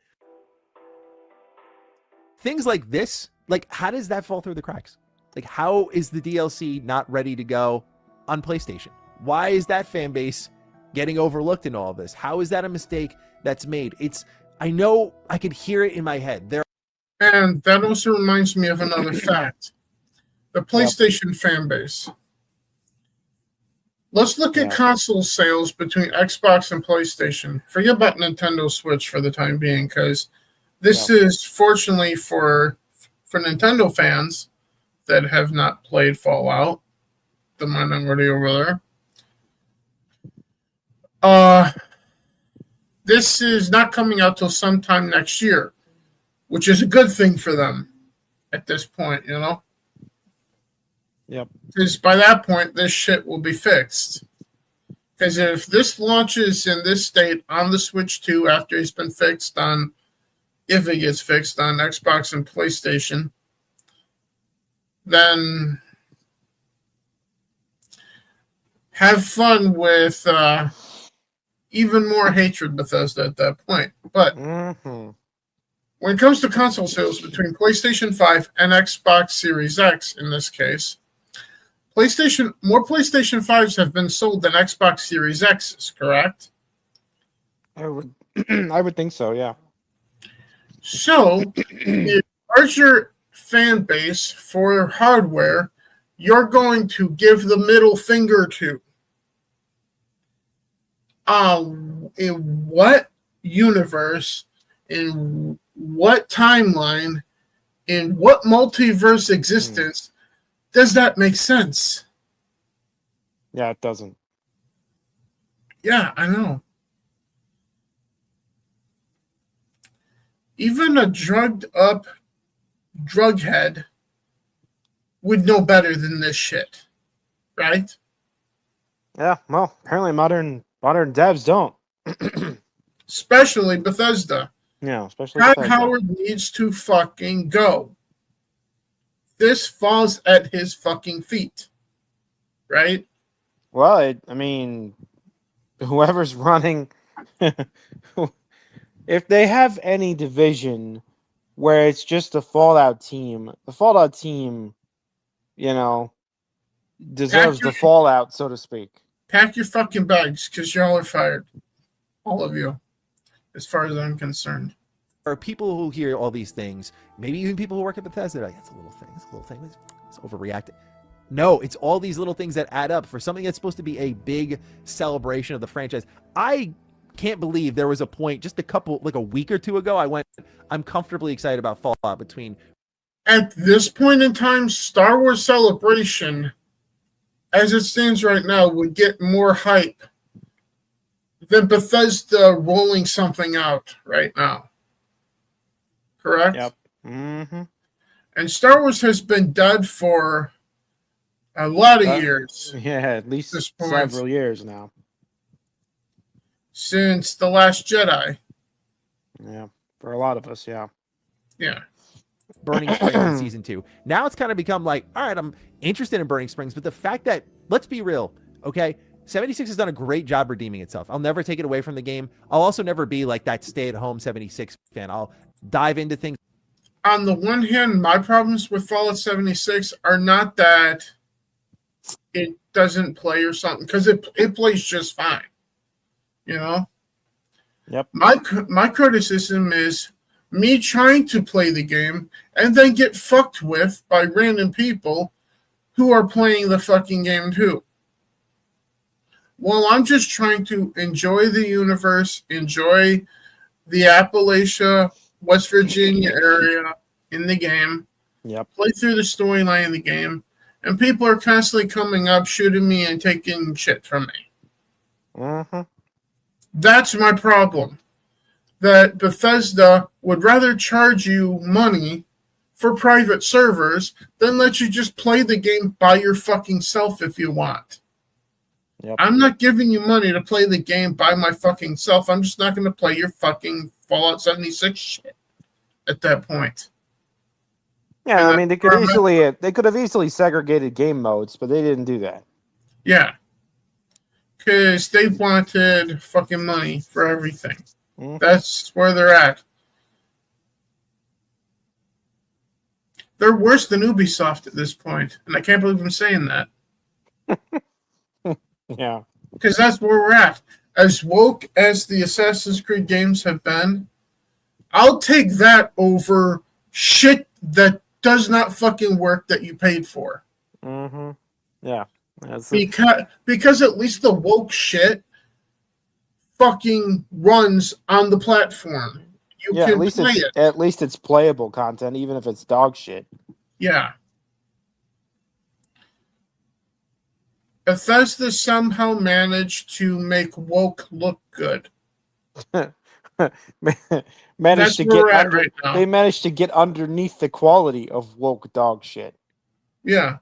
Things like this, like, how does that fall through the cracks? Like, how is the DLC not ready to go on PlayStation? Why is that fan base getting overlooked in all of this? How is that a mistake that's made? I know I could hear it in my head. And that also reminds me of another fact. The PlayStation fan base. Let's look at console sales between Xbox and PlayStation. Forget about Nintendo Switch for the time being, because this is, fortunately for Nintendo fans that have not played Fallout, the minority over there. This is not coming out till sometime next year, which is a good thing for them at this point, you know? Yep. Because by that point, this shit will be fixed. Because if this launches in this state on the Switch 2 after it's been fixed on, if it gets fixed on Xbox and PlayStation, then have fun with even more hatred Bethesda at that point. But when it comes to console sales between PlayStation 5 and Xbox Series X, in this case, more PlayStation 5s have been sold than Xbox Series X's, correct? I would think so, yeah. So, the larger fan base for hardware, you're going to give the middle finger to. In what universe, in what timeline, in what multiverse existence does that make sense? Yeah, it doesn't. Yeah, I know. Even a drugged up drug head would know better than this shit, right? Yeah, well, apparently modern devs don't. Especially Bethesda. Yeah, especially Todd Bethesda. Howard needs to fucking go. This falls at his fucking feet, right? Well, I mean, whoever's running, if they have any division where it's just a Fallout team, the Fallout team, deserves the fallout, so to speak. Pack your fucking bags, because y'all are fired. All of you, as far as I'm concerned. There are people who hear all these things, maybe even people who work at Bethesda, like, it's a little thing, it's overreacting. No, it's all these little things that add up for something that's supposed to be a big celebration of the franchise. I can't believe there was a point just a week or two ago, I'm comfortably excited about Fallout between. At this point in time, Star Wars Celebration, as it stands right now, would get more hype than Bethesda rolling something out right now. Correct? Yep. Mm-hmm. And Star Wars has been dead for a lot of years. Yeah, at least several years now. Since The Last Jedi. Yeah, for a lot of us, yeah. Yeah. Burning Springs in season 2. Now it's kind of become like, all right, I'm interested in Burning Springs, but the fact that, let's be real, okay? 76 has done a great job redeeming itself. I'll never take it away from the game. I'll also never be like that stay-at-home 76 fan. I'll dive into things. On the one hand, my problems with Fallout 76 are not that it doesn't play or something, because it plays just fine. You know? Yep. My criticism is me trying to play the game and then get fucked with by random people who are playing the fucking game too. Well, I'm just trying to enjoy the universe, enjoy the Appalachia, West Virginia area in the game. Yep. Play through the storyline in the game, and people are constantly coming up, shooting me, and taking shit from me. Mm-hmm. That's my problem. That Bethesda would rather charge you money for private servers than let you just play the game by your fucking self if you want. Yep. I'm not giving you money to play the game by my fucking self. I'm just not going to play your fucking Fallout 76 shit at that point. Yeah, I mean, they could have easily segregated game modes, but they didn't do that. Yeah. Because they wanted fucking money for everything. Mm-hmm. That's where they're at. They're worse than Ubisoft at this point, and I can't believe I'm saying that. Yeah. Because that's where we're at. As woke as the Assassin's Creed games have been, I'll take that over shit that does not fucking work that you paid for. Mm-hmm. Yeah. Because at least the woke shit fucking runs on the platform. You can play it. At least it's playable content, even if it's dog shit. Yeah. Bethesda somehow managed to make woke look good. They managed to get underneath the quality of woke dog shit. Yeah.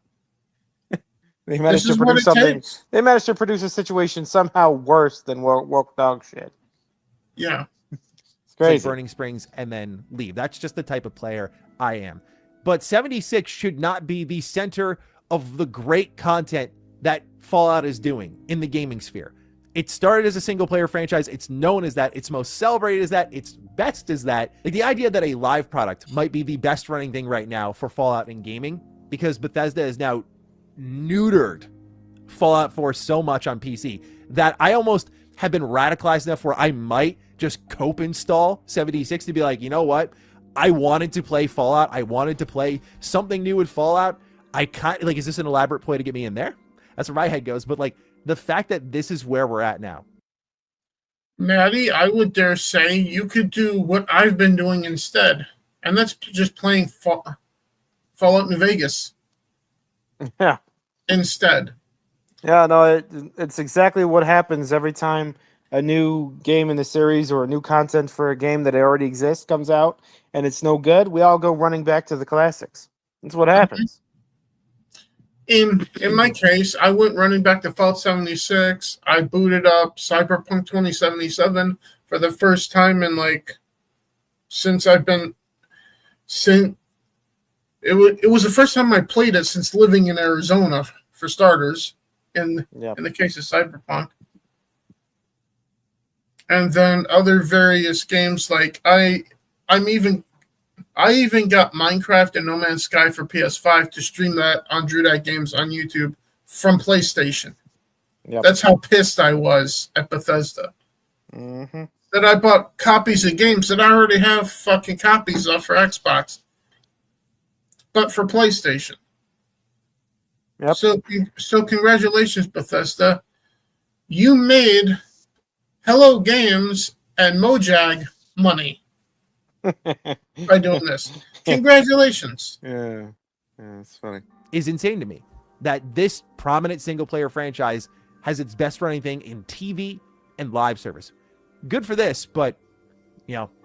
They managed to produce something. They managed to produce a situation somehow worse than woke dog shit. Yeah. It's crazy. Burning Springs and then leave. That's just the type of player I am. But 76 should not be the center of the great content that Fallout is doing in the gaming sphere. It started as a single player franchise. It's known as that. It's most celebrated as that. It's best as that. Like the idea that a live product might be the best running thing right now for Fallout in gaming, because Bethesda is now neutered Fallout 4 so much on PC that I almost have been radicalized enough where I might just cope install 76 to be like, you know what? I wanted to play Fallout. I wanted to play something new with Fallout. I kind of like, is this an elaborate play to get me in there? That's where my head goes. But like the fact that this is where we're at now. Maddie, I would dare say you could do what I've been doing instead. And that's just playing Fallout New Vegas. Yeah. Instead. Yeah, no, it's exactly what happens every time a new game in the series or new content for a game that already exists comes out and it's no good. We all go running back to the classics. That's what happens. In my case, I went running back to Fallout 76. I booted up Cyberpunk 2077 for the first time in since it was the first time I played it since living in Arizona, for starters, in the case of Cyberpunk. And then other various games I even got Minecraft and No Man's Sky for PS5 to stream that on Drew That Games on YouTube from PlayStation. Yep. That's how pissed I was at Bethesda. Mm-hmm. That I bought copies of games that I already have fucking copies of for Xbox, but for PlayStation. Yep. So congratulations, Bethesda. You made Hello Games and Mojang money by doing this. Congratulations. Yeah, it's funny. Is insane to me that this prominent single player franchise has its best running thing in TV and live service. Good for this, but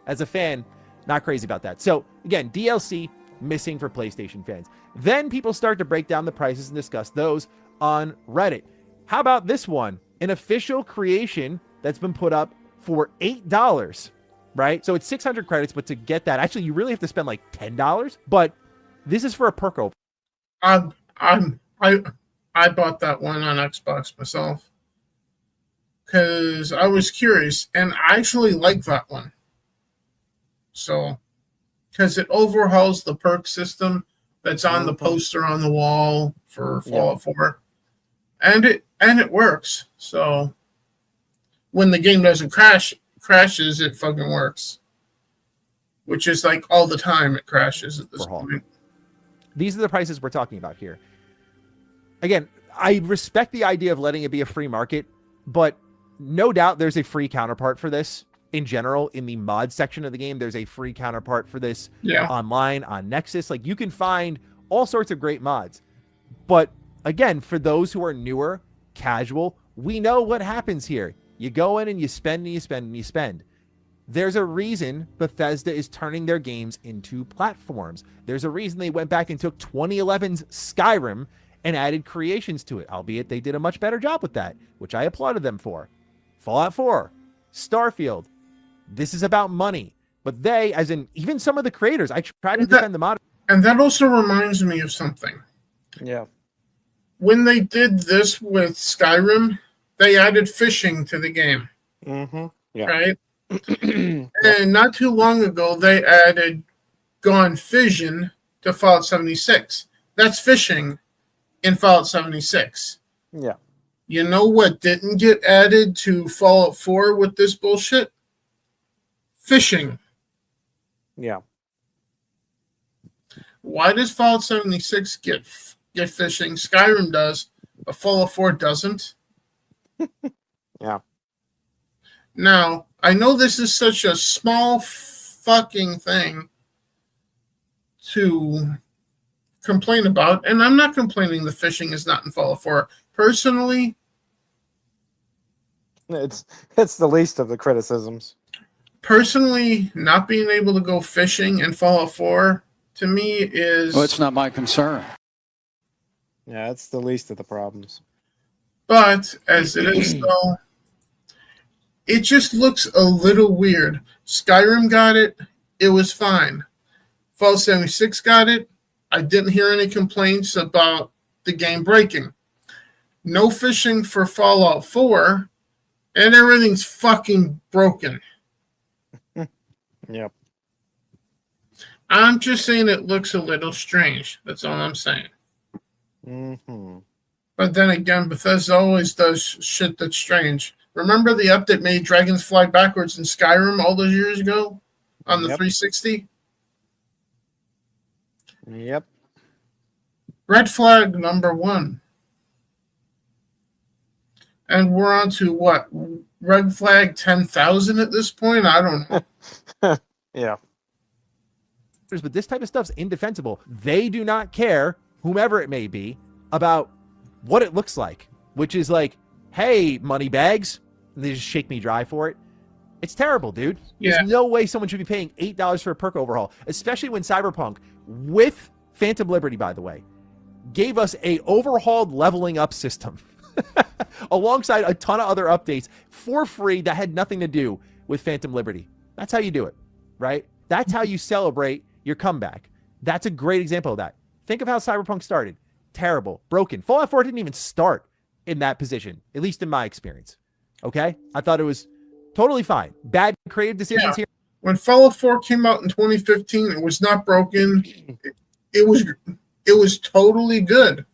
as a fan, not crazy about that. So again, DLC missing for PlayStation fans. Then people start to break down the prices and discuss those on Reddit. How about this one? An official creation that's been put up for $8, right? So it's 600 credits, but to get that, actually, you really have to spend like $10. But this is for a perk over. I bought that one on Xbox myself because I was curious, and I actually like that one. So, because it overhauls the perk system that's on the poster on the wall for Fallout 4, and it works. So when the game doesn't crashes, it fucking works. Which is like all the time it crashes at this point. These are the prices we're talking about here. Again, I respect the idea of letting it be a free market, but no doubt there's a free counterpart for this. In general, in the mod section of the game, there's a free counterpart for this online on Nexus. Like you can find all sorts of great mods. But again, for those who are newer, casual, we know what happens here. You go in and you spend and you spend and you spend. There's a reason Bethesda is turning their games into platforms. There's a reason they went back and took 2011's Skyrim and added creations to it, albeit they did a much better job with that, which I applauded them for. Fallout 4, Starfield. This is about money. But they, as in even some of the creators, I try to defend the mod. And that also reminds me of something. Yeah. When they did this with Skyrim, they added fishing to the game. Mm-hmm. Yeah. Right? And not too long ago, they added Gone Fission to Fallout 76. That's fishing in Fallout 76. Yeah. You know what didn't get added to Fallout 4 with this bullshit? Fishing. Yeah. Why does Fallout 76 get fishing? Skyrim does, but Fallout 4 doesn't. Yeah. Now, I know this is such a small fucking thing to complain about, and I'm not complaining the fishing is not in Fallout 4. Personally, it's the least of the criticisms. Personally, not being able to go fishing in Fallout 4 to me is... Well, it's not my concern. Yeah, it's the least of the problems. But, as it is, though, it just looks a little weird. Skyrim got it. It was fine. Fallout 76 got it. I didn't hear any complaints about the game breaking. No fishing for Fallout 4. And everything's fucking broken. Yep. I'm just saying it looks a little strange. That's all I'm saying. Mm-hmm. But then again, Bethesda always does shit that's strange. Remember the update made dragons fly backwards in Skyrim all those years ago on the 360? Yep. Red flag number 1. And we're on to what? Red flag 10,000 at this point? I don't know. Yeah. But this type of stuff's indefensible. They do not care, whomever it may be, about what it looks like, which is like, hey, money bags. And they just shake me dry for it. It's terrible, dude. Yeah. There's no way someone should be paying $8 for a perk overhaul, especially when Cyberpunk, with Phantom Liberty, by the way, gave us a overhauled leveling up system alongside a ton of other updates for free that had nothing to do with Phantom Liberty. That's how you do it, right? That's how you celebrate your comeback. That's a great example of that. Think of how Cyberpunk started. Terrible, broken. Fallout 4 didn't even start in that position, at least in my experience. Okay? I thought it was totally fine. Bad creative decisions here. When Fallout 4 came out in 2015, it was not broken. It was totally good.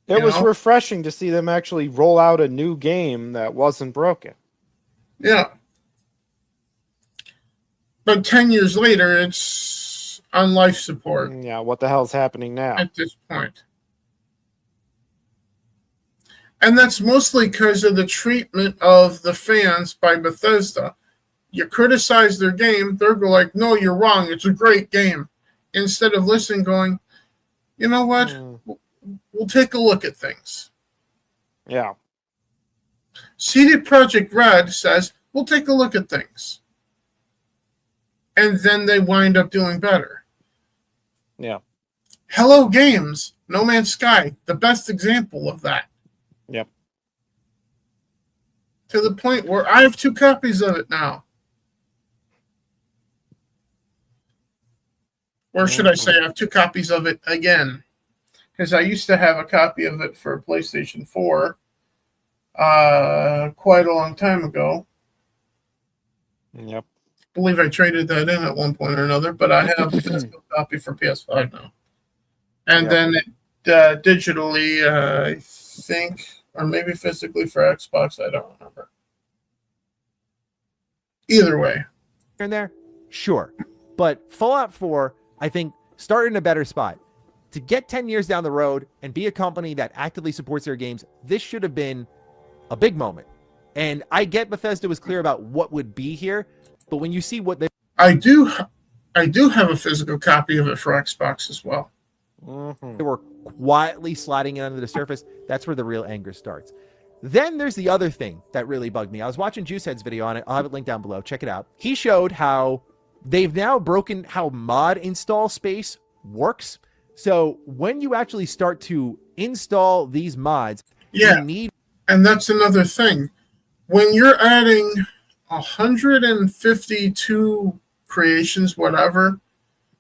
It was refreshing to see them actually roll out a new game that wasn't broken. Yeah. But 10 years later, it's on life support. Yeah, what the hell's happening now? At this point. And that's mostly because of the treatment of the fans by Bethesda. You criticize their game, they're like, no, you're wrong. It's a great game. Instead of listening, going, you know what? We'll take a look at things. Yeah. CD Projekt Red says, we'll take a look at things. And then they wind up doing better. Yeah. Hello Games, No Man's Sky, the best example of that. Yep. To the point where I have 2 copies of it now. Or should I say I have 2 copies of it again? Because I used to have a copy of it for PlayStation 4 quite a long time ago. Yep. I believe I traded that in at one point or another, but I have a physical copy for PS5 now. And then digitally, I think, or maybe physically for Xbox, I don't remember. Either way. Here and there, sure. But Fallout 4, I think, started in a better spot. To get 10 years down the road and be a company that actively supports their games, this should have been a big moment. And I get Bethesda was clear about what would be here, but when you see what they... I do have a physical copy of it for Xbox as well. They were quietly sliding it under the surface. That's where the real anger starts. Then there's the other thing that really bugged me. I was watching Juicehead's video on it. I'll have it linked down below. Check it out. He showed how they've now broken how mod install space works. So when you actually start to install these mods, you need... And that's another thing. When you're adding 152 creations, whatever,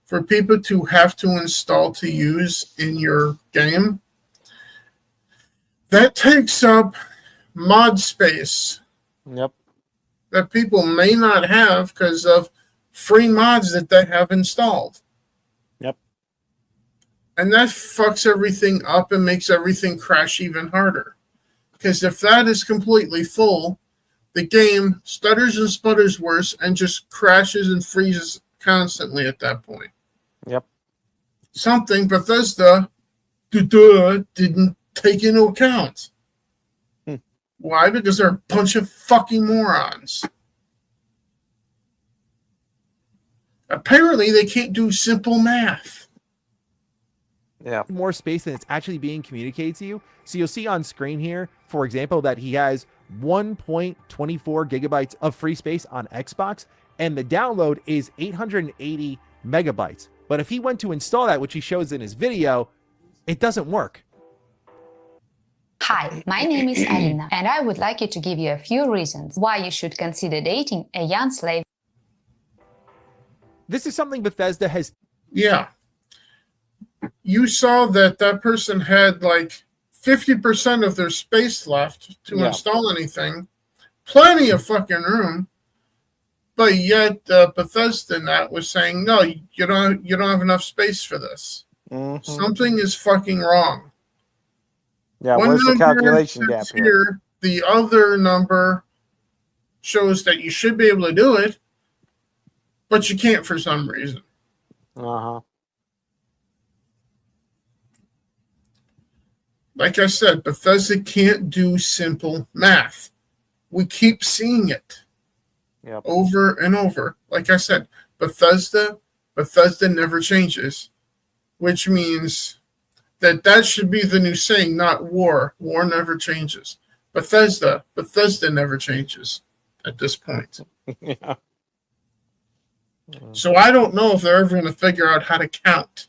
for people to have to install to use in your game, that takes up mod space. Yep. That people may not have because of free mods that they have installed. Yep. And that fucks everything up and makes everything crash even harder. Because if that is completely full, the game stutters and sputters worse and just crashes and freezes constantly at that point. Yep. Something Bethesda didn't take into account. Why? Because they're a bunch of fucking morons. Apparently, they can't do simple math. Yeah. More space than it's actually being communicated to you. So you'll see on screen here, for example, that he has 1.24 gigabytes of free space on Xbox, and the download is 880 megabytes. But if he went to install that, which he shows in his video, it doesn't work. Hi, my name is Alina, and I would like you to give you a few reasons why you should consider dating a young slave. This is something Bethesda has... Yeah. You saw that person had like 50% of their space left to install anything. plenty of fucking room. But yet, Bethesda net was saying, no, you don't have enough space for this. Mm-hmm. Something is fucking wrong. Yeah, One where's the number calculation gap says here? The other number shows that you should be able to do it, but you can't for some reason. Uh-huh. Like I said, Bethesda can't do simple math. We keep seeing it. Yep. Over and over. Like I said, Bethesda never changes, which means that should be the new saying, not war. War never changes. Bethesda never changes at this point. Yeah. So I don't know if they're ever going to figure out how to count.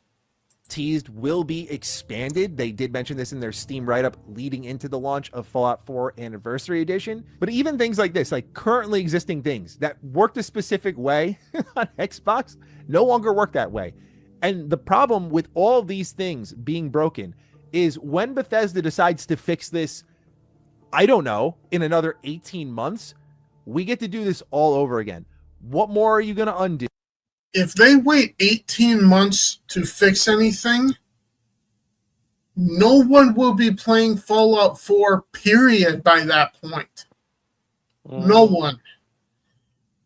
Teased will be expanded. They did mention this in their Steam write-up leading into the launch of Fallout 4 Anniversary Edition. But even things like this, like currently existing things that worked a specific way on Xbox, no longer work that way. And the problem with all these things being broken is when Bethesda decides to fix this, I don't know, in another 18 months, we get to do this all over again. What more are you going to undo? If they wait 18 months to fix anything, no one will be playing Fallout 4, period, by that point. No one.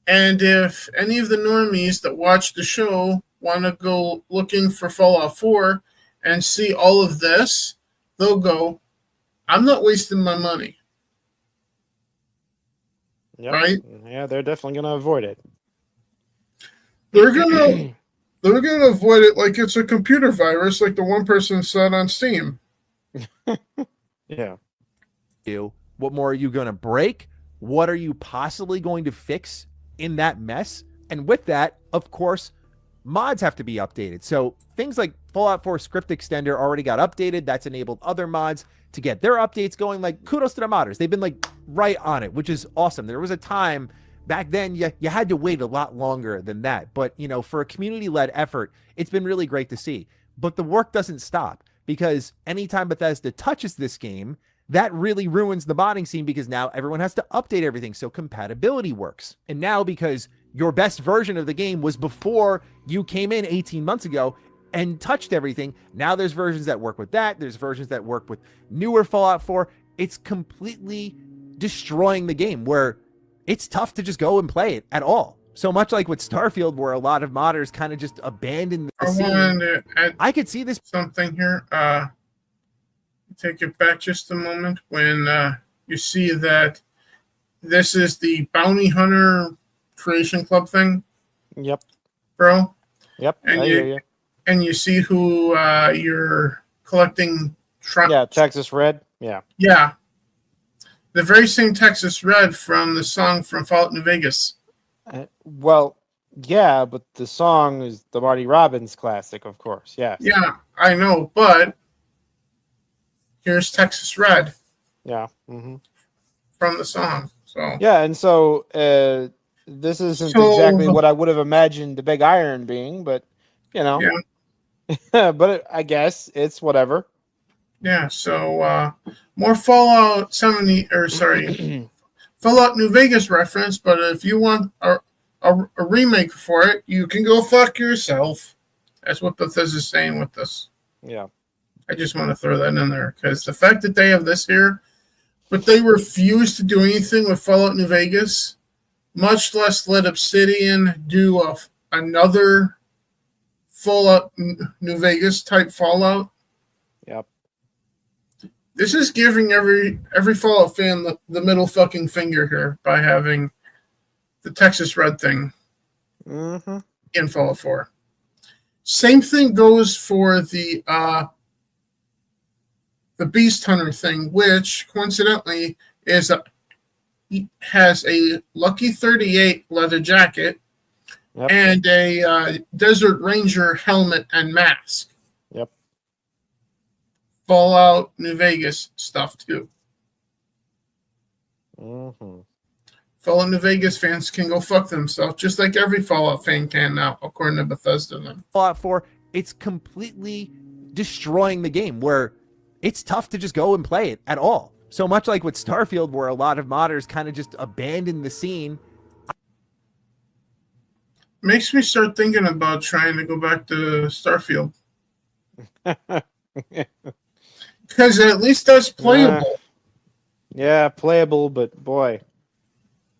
And if any of the normies that watch the show want to go looking for Fallout 4 and see all of this, they'll go, I'm not wasting my money. Yep. Right? Yeah, they're definitely going to avoid it. They're gonna avoid it like it's a computer virus, like the one person said on Steam. Yeah. What more are you going to break? What are you possibly going to fix in that mess? And with that, of course, mods have to be updated. So things like Fallout 4 Script Extender already got updated. That's enabled other mods to get their updates going. Like, kudos to the modders. They've been like right on it, which is awesome. There was a time back then you had to wait a lot longer than that. But, you know, for a community-led effort, it's been really great to see. But the work doesn't stop, because anytime Bethesda touches this game, that really ruins the modding scene, because now everyone has to update everything so compatibility works. And now, because your best version of the game was before you came in 18 months ago and touched everything, now there's versions that work with that. There's versions that work with newer Fallout 4. It's completely destroying the game, where it's tough to just go and play it at all. So much like with Starfield, where a lot of modders kind of just abandon the scene. I could see this something here. Take it back just a moment. When you see that this is the Bounty Hunter Creation Club thing. Yep. Bro. Yep. And I hear you. And you see who you're collecting. Yeah, Texas Red. Yeah. Yeah. The very same Texas Red from the song from Fallout New Vegas. Well, yeah, but the song is the Marty Robbins classic, of course. Yeah. Yeah, I know, but here's Texas Red. Yeah. Mm-hmm. From the song. So yeah, and so this isn't exactly what I would have imagined the Big Iron being, but you know, yeah. But I guess it's whatever. Yeah, so more Fallout 70, or sorry, Fallout New Vegas reference, but if you want a remake for it, you can go fuck yourself. That's what Bethesda's saying with this. Yeah. I just want to throw that in there, because the fact that they have this here, but they refuse to do anything with Fallout New Vegas, much less let Obsidian do another Fallout New Vegas type Fallout. Yep. This is giving every Fallout fan the middle fucking finger here by having the Texas Red thing in Fallout 4. Same thing goes for the Beast Hunter thing, which coincidentally has a Lucky 38 leather jacket and a Desert Ranger helmet and mask. Yep. Fallout New Vegas stuff too. Fallout New Vegas fans can go fuck themselves, just like every Fallout fan can now, according to Bethesda. Then Fallout 4, it's completely destroying the game, where it's tough to just go and play it at all. So much like with Starfield, where a lot of modders kind of just abandoned the scene. Makes me start thinking about trying to go back to Starfield. Because at least that's playable. Yeah, playable, but boy.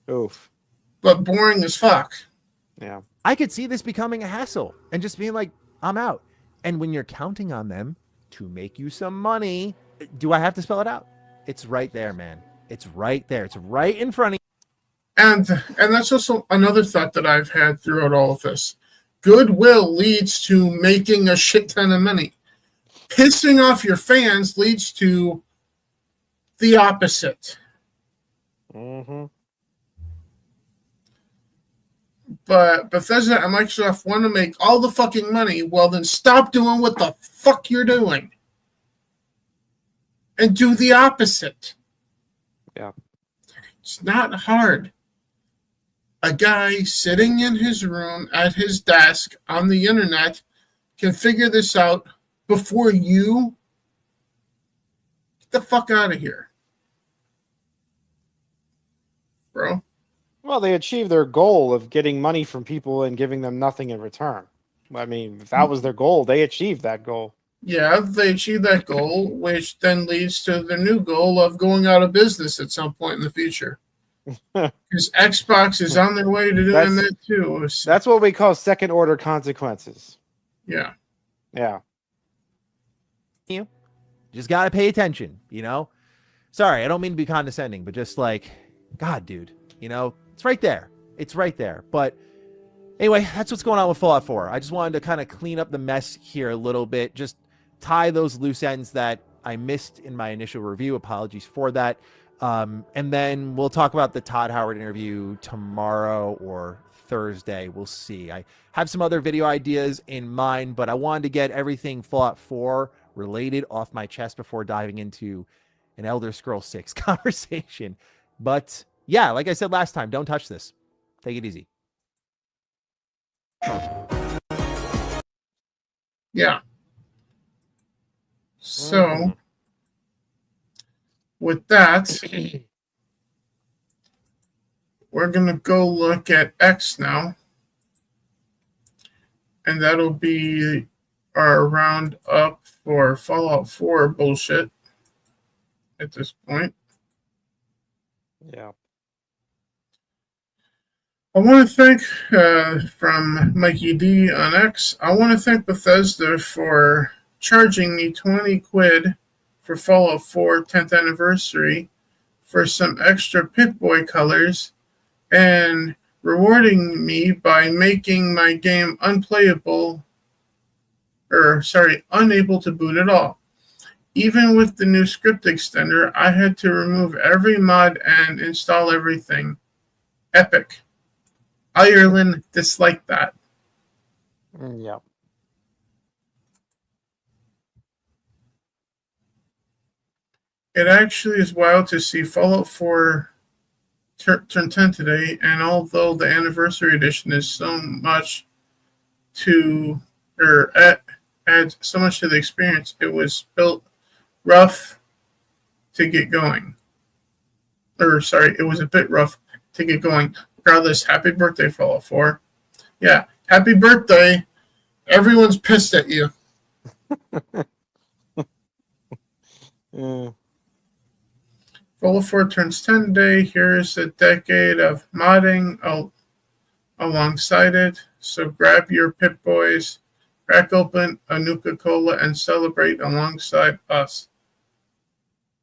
Oof. But boring as fuck. Yeah. I could see this becoming a hassle and just being like, I'm out. And when you're counting on them to make you some money, do I have to spell it out? It's right there, man. It's right there. It's right in front of you. And that's also another thought that I've had throughout all of this. Goodwill leads to making a shit ton of money. Pissing off your fans leads to the opposite. Mm-hmm. But Bethesda and Microsoft want to make all the fucking money. Well, then stop doing what the fuck you're doing. And do the opposite. Yeah. It's not hard. A guy sitting in his room at his desk on the internet can figure this out before you. Get the fuck out of here, bro. Well, they achieved their goal of getting money from people and giving them nothing in return. I mean, if that was their goal, they achieved that goal. Yeah, they achieved that goal, which then leads to the new goal of going out of business at some point in the future. Because Xbox is on their way to doing that too. That's what we call second order consequences. Yeah. Yeah. You just got to pay attention, you know? Sorry, I don't mean to be condescending, but just like, God, dude, you know, it's right there. It's right there. But anyway, that's what's going on with Fallout 4. I just wanted to kind of clean up the mess here a little bit. Just tie those loose ends that I missed in my initial review. Apologies for that. And then we'll talk about the Todd Howard interview tomorrow or Thursday. We'll see. I have some other video ideas in mind, but I wanted to get everything Fallout 4 related off my chest before diving into an Elder Scrolls 6 conversation. But yeah, like I said last time, don't touch this. Take it easy. Yeah. So, with that, we're going to go look at X now. And that'll be our roundup for Fallout 4 bullshit at this point. Yeah. I want to thank, from Mikey D on X, I want to thank Bethesda for charging me 20 quid for Fallout 4 10th anniversary for some extra Pip-Boy colors and rewarding me by making my game unable to boot at all. Even with the new script extender, I had to remove every mod and install everything. Epic. Ireland disliked that. Yeah. It actually is wild to see Fallout 4 turn 10 today, and although the anniversary edition is so much adds so much to the experience, it was built rough to get going. It was a bit rough to get going. Regardless, happy birthday, Fallout 4. Yeah, happy birthday. Everyone's pissed at you. Fallout 4 turns 10 today. Here's a decade of modding alongside it. So grab your Pip-Boys, crack open a Nuka-Cola, and celebrate alongside us.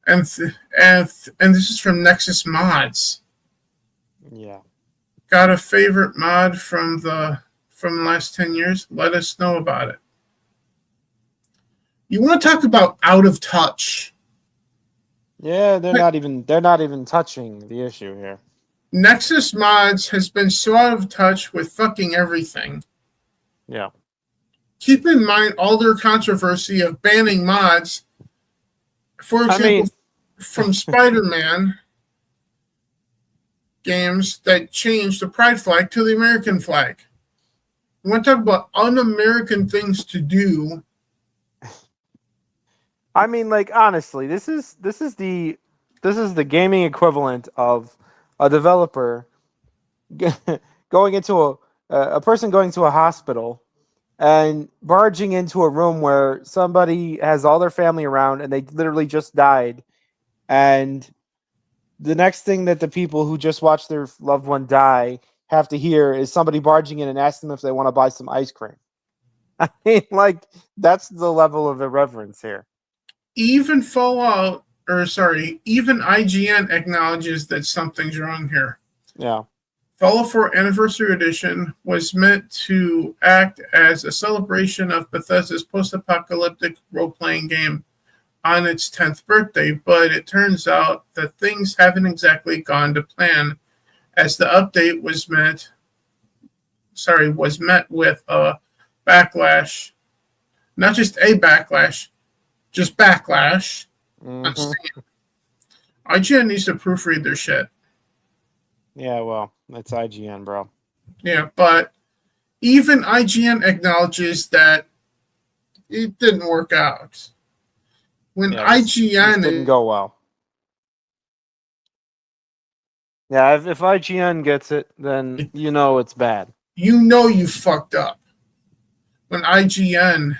And this is from Nexus Mods. Yeah. Got a favorite mod from the last 10 years? Let us know about it. You want to talk about out of touch? Yeah, they're not even touching the issue here. Nexus Mods has been so out of touch with fucking everything. Yeah. Keep in mind all their controversy of banning mods. For example, from Spider-Man games that changed the pride flag to the American flag. You want to talk about un-American things to do? I mean, like, honestly, this is the this is the gaming equivalent of a developer going into a person going to a hospital and barging into a room where somebody has all their family around and they literally just died, and the next thing that the people who just watched their loved one die have to hear is somebody barging in and asking them if they want to buy some ice cream. I mean, like, that's the level of irreverence here. Even even IGN acknowledges that something's wrong here. Yeah. Fallout 4 Anniversary Edition was meant to act as a celebration of Bethesda's post-apocalyptic role-playing game on its 10th birthday, but it turns out that things haven't exactly gone to plan, as the update was met with a backlash. Not just a backlash, just backlash on Steam. IGN needs to proofread their shit. Yeah, well, that's IGN, bro. Yeah, but even IGN acknowledges that it didn't work out. When IGN didn't go well. Yeah, if IGN gets it, then you know it's bad. You know you fucked up. When IGN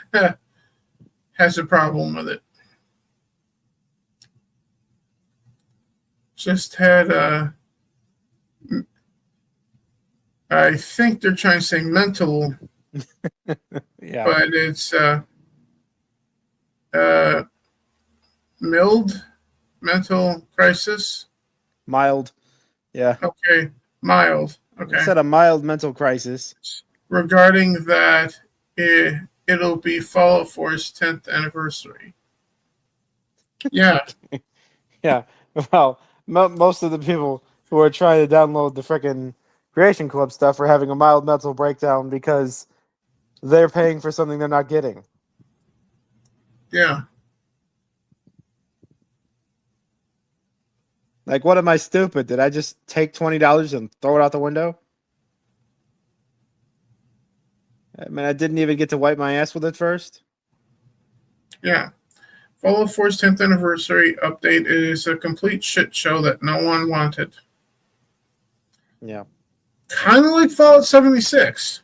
has a problem with it. Just had I think they're trying to say mental, yeah, but it's mild mental crisis. Mild, yeah. Okay, mild. Okay. It said a mild mental crisis. Regarding that, it'll be Fallout 4's 10th anniversary. Yeah. Yeah. Well, most of the people who are trying to download the frickin' Creation Club stuff are having a mild mental breakdown because they're paying for something they're not getting. Yeah. Like, what am I stupid? Did I just take $20 and throw it out the window? I mean, I didn't even get to wipe my ass with it first. Yeah. Fallout 4's 10th anniversary update is a complete shit show that no one wanted. Yeah. Kind of like Fallout 76.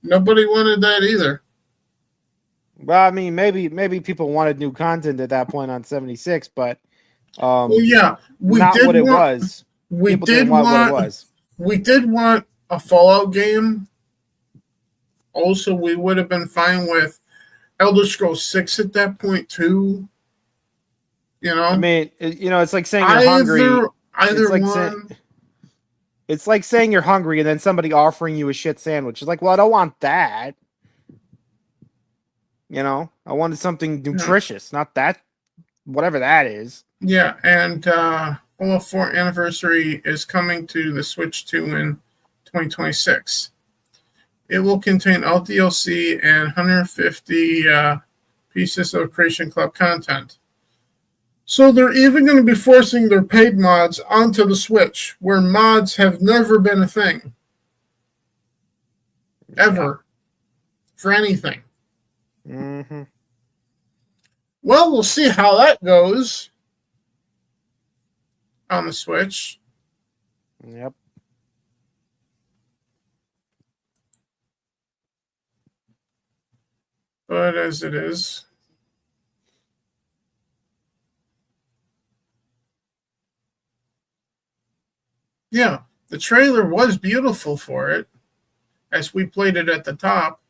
Nobody wanted that either. Well, I mean, maybe people wanted new content at that point on 76, but well, yeah, we not did what it want, was. We People did didn't want what it was. We did want a Fallout game. Also, we would have been fine with Elder Scrolls 6 at that point too. You know, I mean, it's like saying you're hungry. Either like one. It's like saying you're hungry and then somebody offering you a shit sandwich. It's like, well, I don't want that. You know, I wanted something nutritious, not that, whatever that is. Yeah, and Fallout 4 Anniversary is coming to the Switch 2 in 2026. It will contain all DLC and 150 pieces of Creation Club content. So they're even going to be forcing their paid mods onto the Switch, where mods have never been a thing. Ever. For anything. Mm-hmm. Well, we'll see how that goes on the Switch. Yep. But as it is. Yeah, the trailer was beautiful for it, as we played it at the top.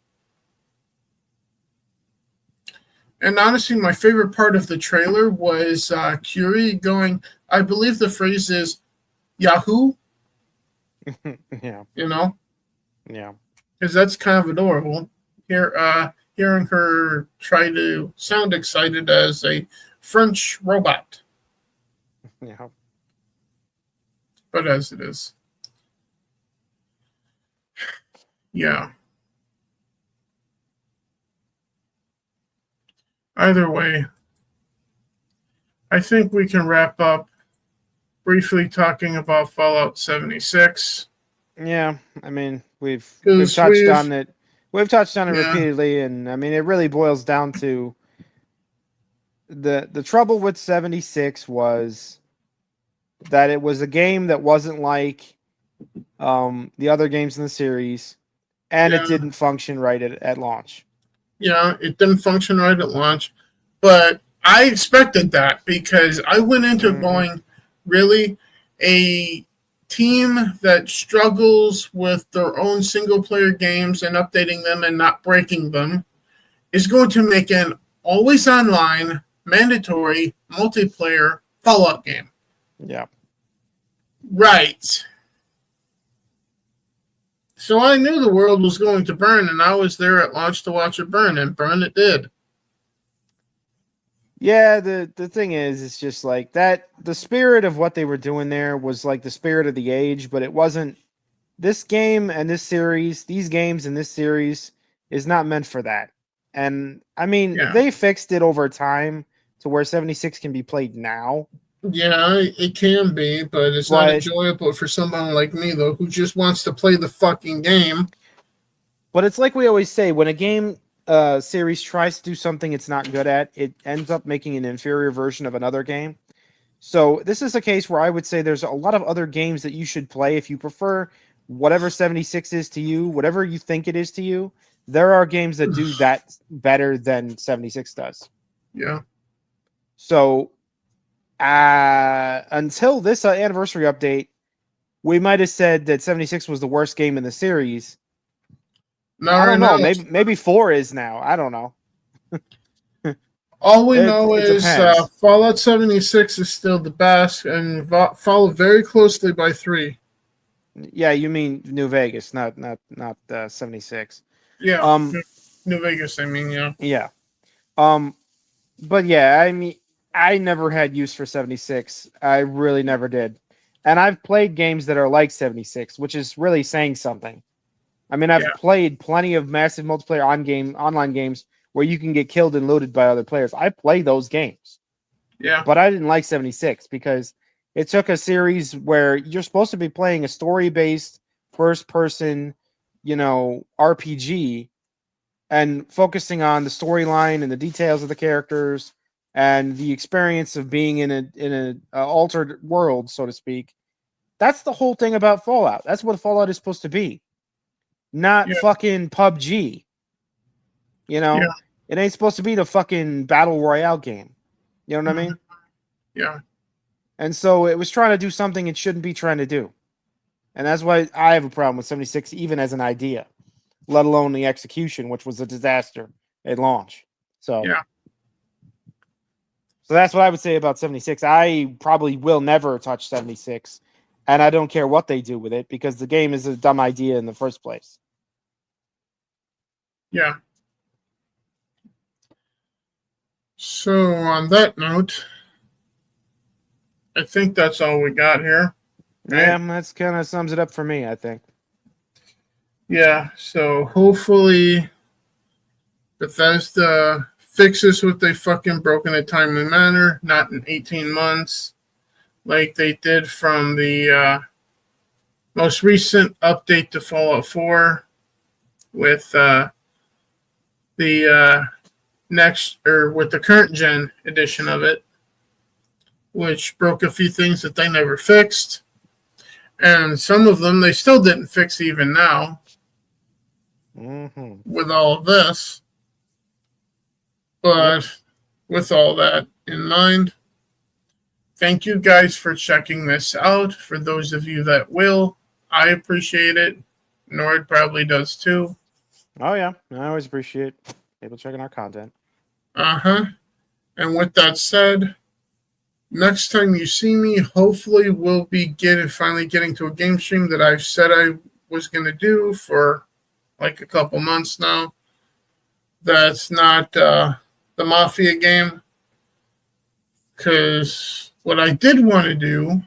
And honestly, my favorite part of the trailer was Curie going, I believe the phrase is Yahoo. Yeah. You know? Yeah. Because that's kind of adorable. Hearing her try to sound excited as a French robot. Yeah. But as it is. Yeah. Either way, I think we can wrap up briefly talking about Fallout 76. Yeah, I mean, we've touched on it. We've touched on it Yeah. repeatedly, and I mean, it really boils down to the trouble with 76 was that it was a game that wasn't like the other games in the series, and it Yeah. didn't function right at launch. Yeah, it didn't function right at launch, but I expected that because I went into going, really, a team that struggles with their own single player games and updating them and not breaking them is going to make an always online, mandatory, multiplayer Fallout game. Yeah. Right. So I knew the world was going to burn, and I was there at launch to watch it burn, and burn it did. Yeah, the thing is, it's just like that. The spirit of what they were doing there was like the spirit of the age, but it wasn't. This game and this series, these games in this series, is not meant for that. And I mean, Yeah. they fixed it over time to where 76 can be played now. Yeah, it can be, but it's not enjoyable for someone like me, though, who just wants to play the fucking game. But it's like we always say, when a game series tries to do something it's not good at, it ends up making an inferior version of another game. So this is a case where I would say there's a lot of other games that you should play if you prefer whatever 76 is to you, whatever you think it is to you. There are games that do that better than 76 does. Yeah. So until this anniversary update, we might have said that 76 was the worst game in the series. No, I don't know. Maybe 4 is now. I don't know. All we know is depends. Fallout 76 is still the best, and followed very closely by 3. Yeah, you mean New Vegas, not 76. Yeah, New Vegas. I mean, yeah. Yeah. But yeah, I mean, I never had use for 76. I really never did. And I've played games that are like 76, which is really saying something. I mean, I've played plenty of massive multiplayer online games where you can get killed and looted by other players. I play those games. Yeah. But I didn't like 76 because it took a series where you're supposed to be playing a story-based first-person, RPG and focusing on the storyline and the details of the characters and the experience of being in a altered world, so to speak. That's the whole thing about Fallout. That's what Fallout is supposed to be. Not fucking PUBG. It ain't supposed to be the fucking battle royale game. You know what I mean? Yeah. And so it was trying to do something it shouldn't be trying to do. And that's why I have a problem with 76, even as an idea, let alone the execution, which was a disaster at launch. So that's what I would say about 76. I probably will never touch 76. And I don't care what they do with it because the game is a dumb idea in the first place. Yeah. So on that note, I think that's all we got here. Right? Yeah, that's kind of sums it up for me, I think. Yeah, so hopefully Bethesda fixes what they fucking broke in a timely manner, not in 18 months, like they did from the most recent update to Fallout 4 with the with the current gen edition of it, which broke a few things that they never fixed. And some of them they still didn't fix even now with all of this. But with all that in mind, thank you guys for checking this out. For those of you that will, I appreciate it. Nord probably does too. Oh, yeah. I always appreciate people checking our content. Uh-huh. And with that said, next time you see me, hopefully we'll be finally getting to a game stream that I've said I was going to do for like a couple months now. That's not the Mafia game. Because what I did want to do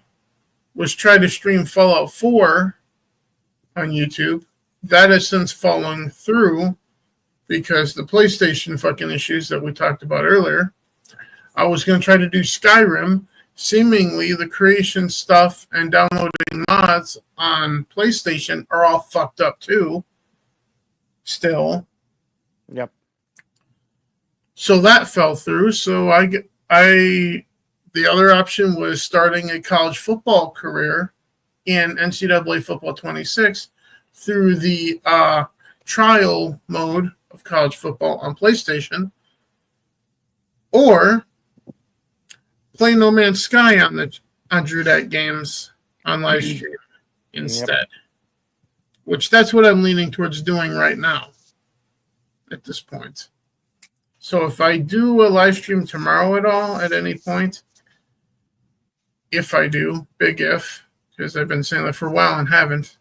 was try to stream Fallout 4 on YouTube. That has since fallen through because the PlayStation fucking issues that we talked about earlier. I was going to try to do Skyrim. Seemingly, the creation stuff and downloading mods on PlayStation are all fucked up too. Still. Yep. So that fell through. So I The other option was starting a college football career in NCAA Football 26 through the trial mode of college football on PlayStation, or play No Man's Sky on Drew Dat Games on live stream instead. Which that's what I'm leaning towards doing right now at this point. So if I do a live stream tomorrow at all, at any point, if I do, big if, because I've been saying that for a while and haven't,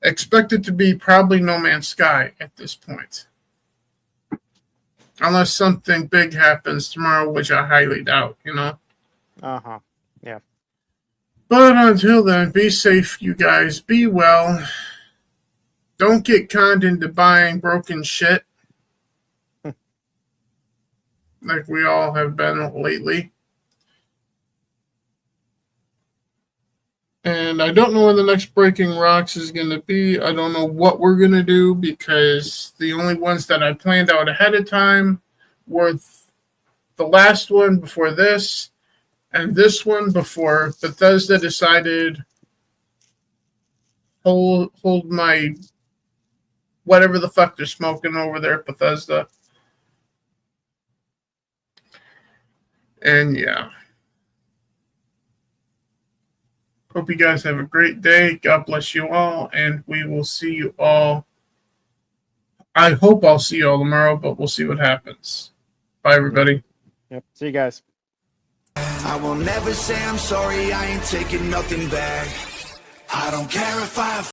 expect it to be probably No Man's Sky at this point. Unless something big happens tomorrow, which I highly doubt, you know? Uh-huh. Yeah. But until then, be safe, you guys. Be well. Don't get conned into buying broken shit. Like we all have been lately. And I don't know when the next Breaking Rocks is going to be. I don't know what we're going to do because the only ones that I planned out ahead of time were the last one before this and this one before Bethesda decided hold my whatever the fuck they're smoking over there at Bethesda. And yeah. Hope you guys have a great day. God bless you all. And we will see you all. I hope I'll see you all tomorrow, but we'll see what happens. Bye, everybody. Yep. See you guys. I will never say I'm sorry, I ain't taking nothing back. I don't care if I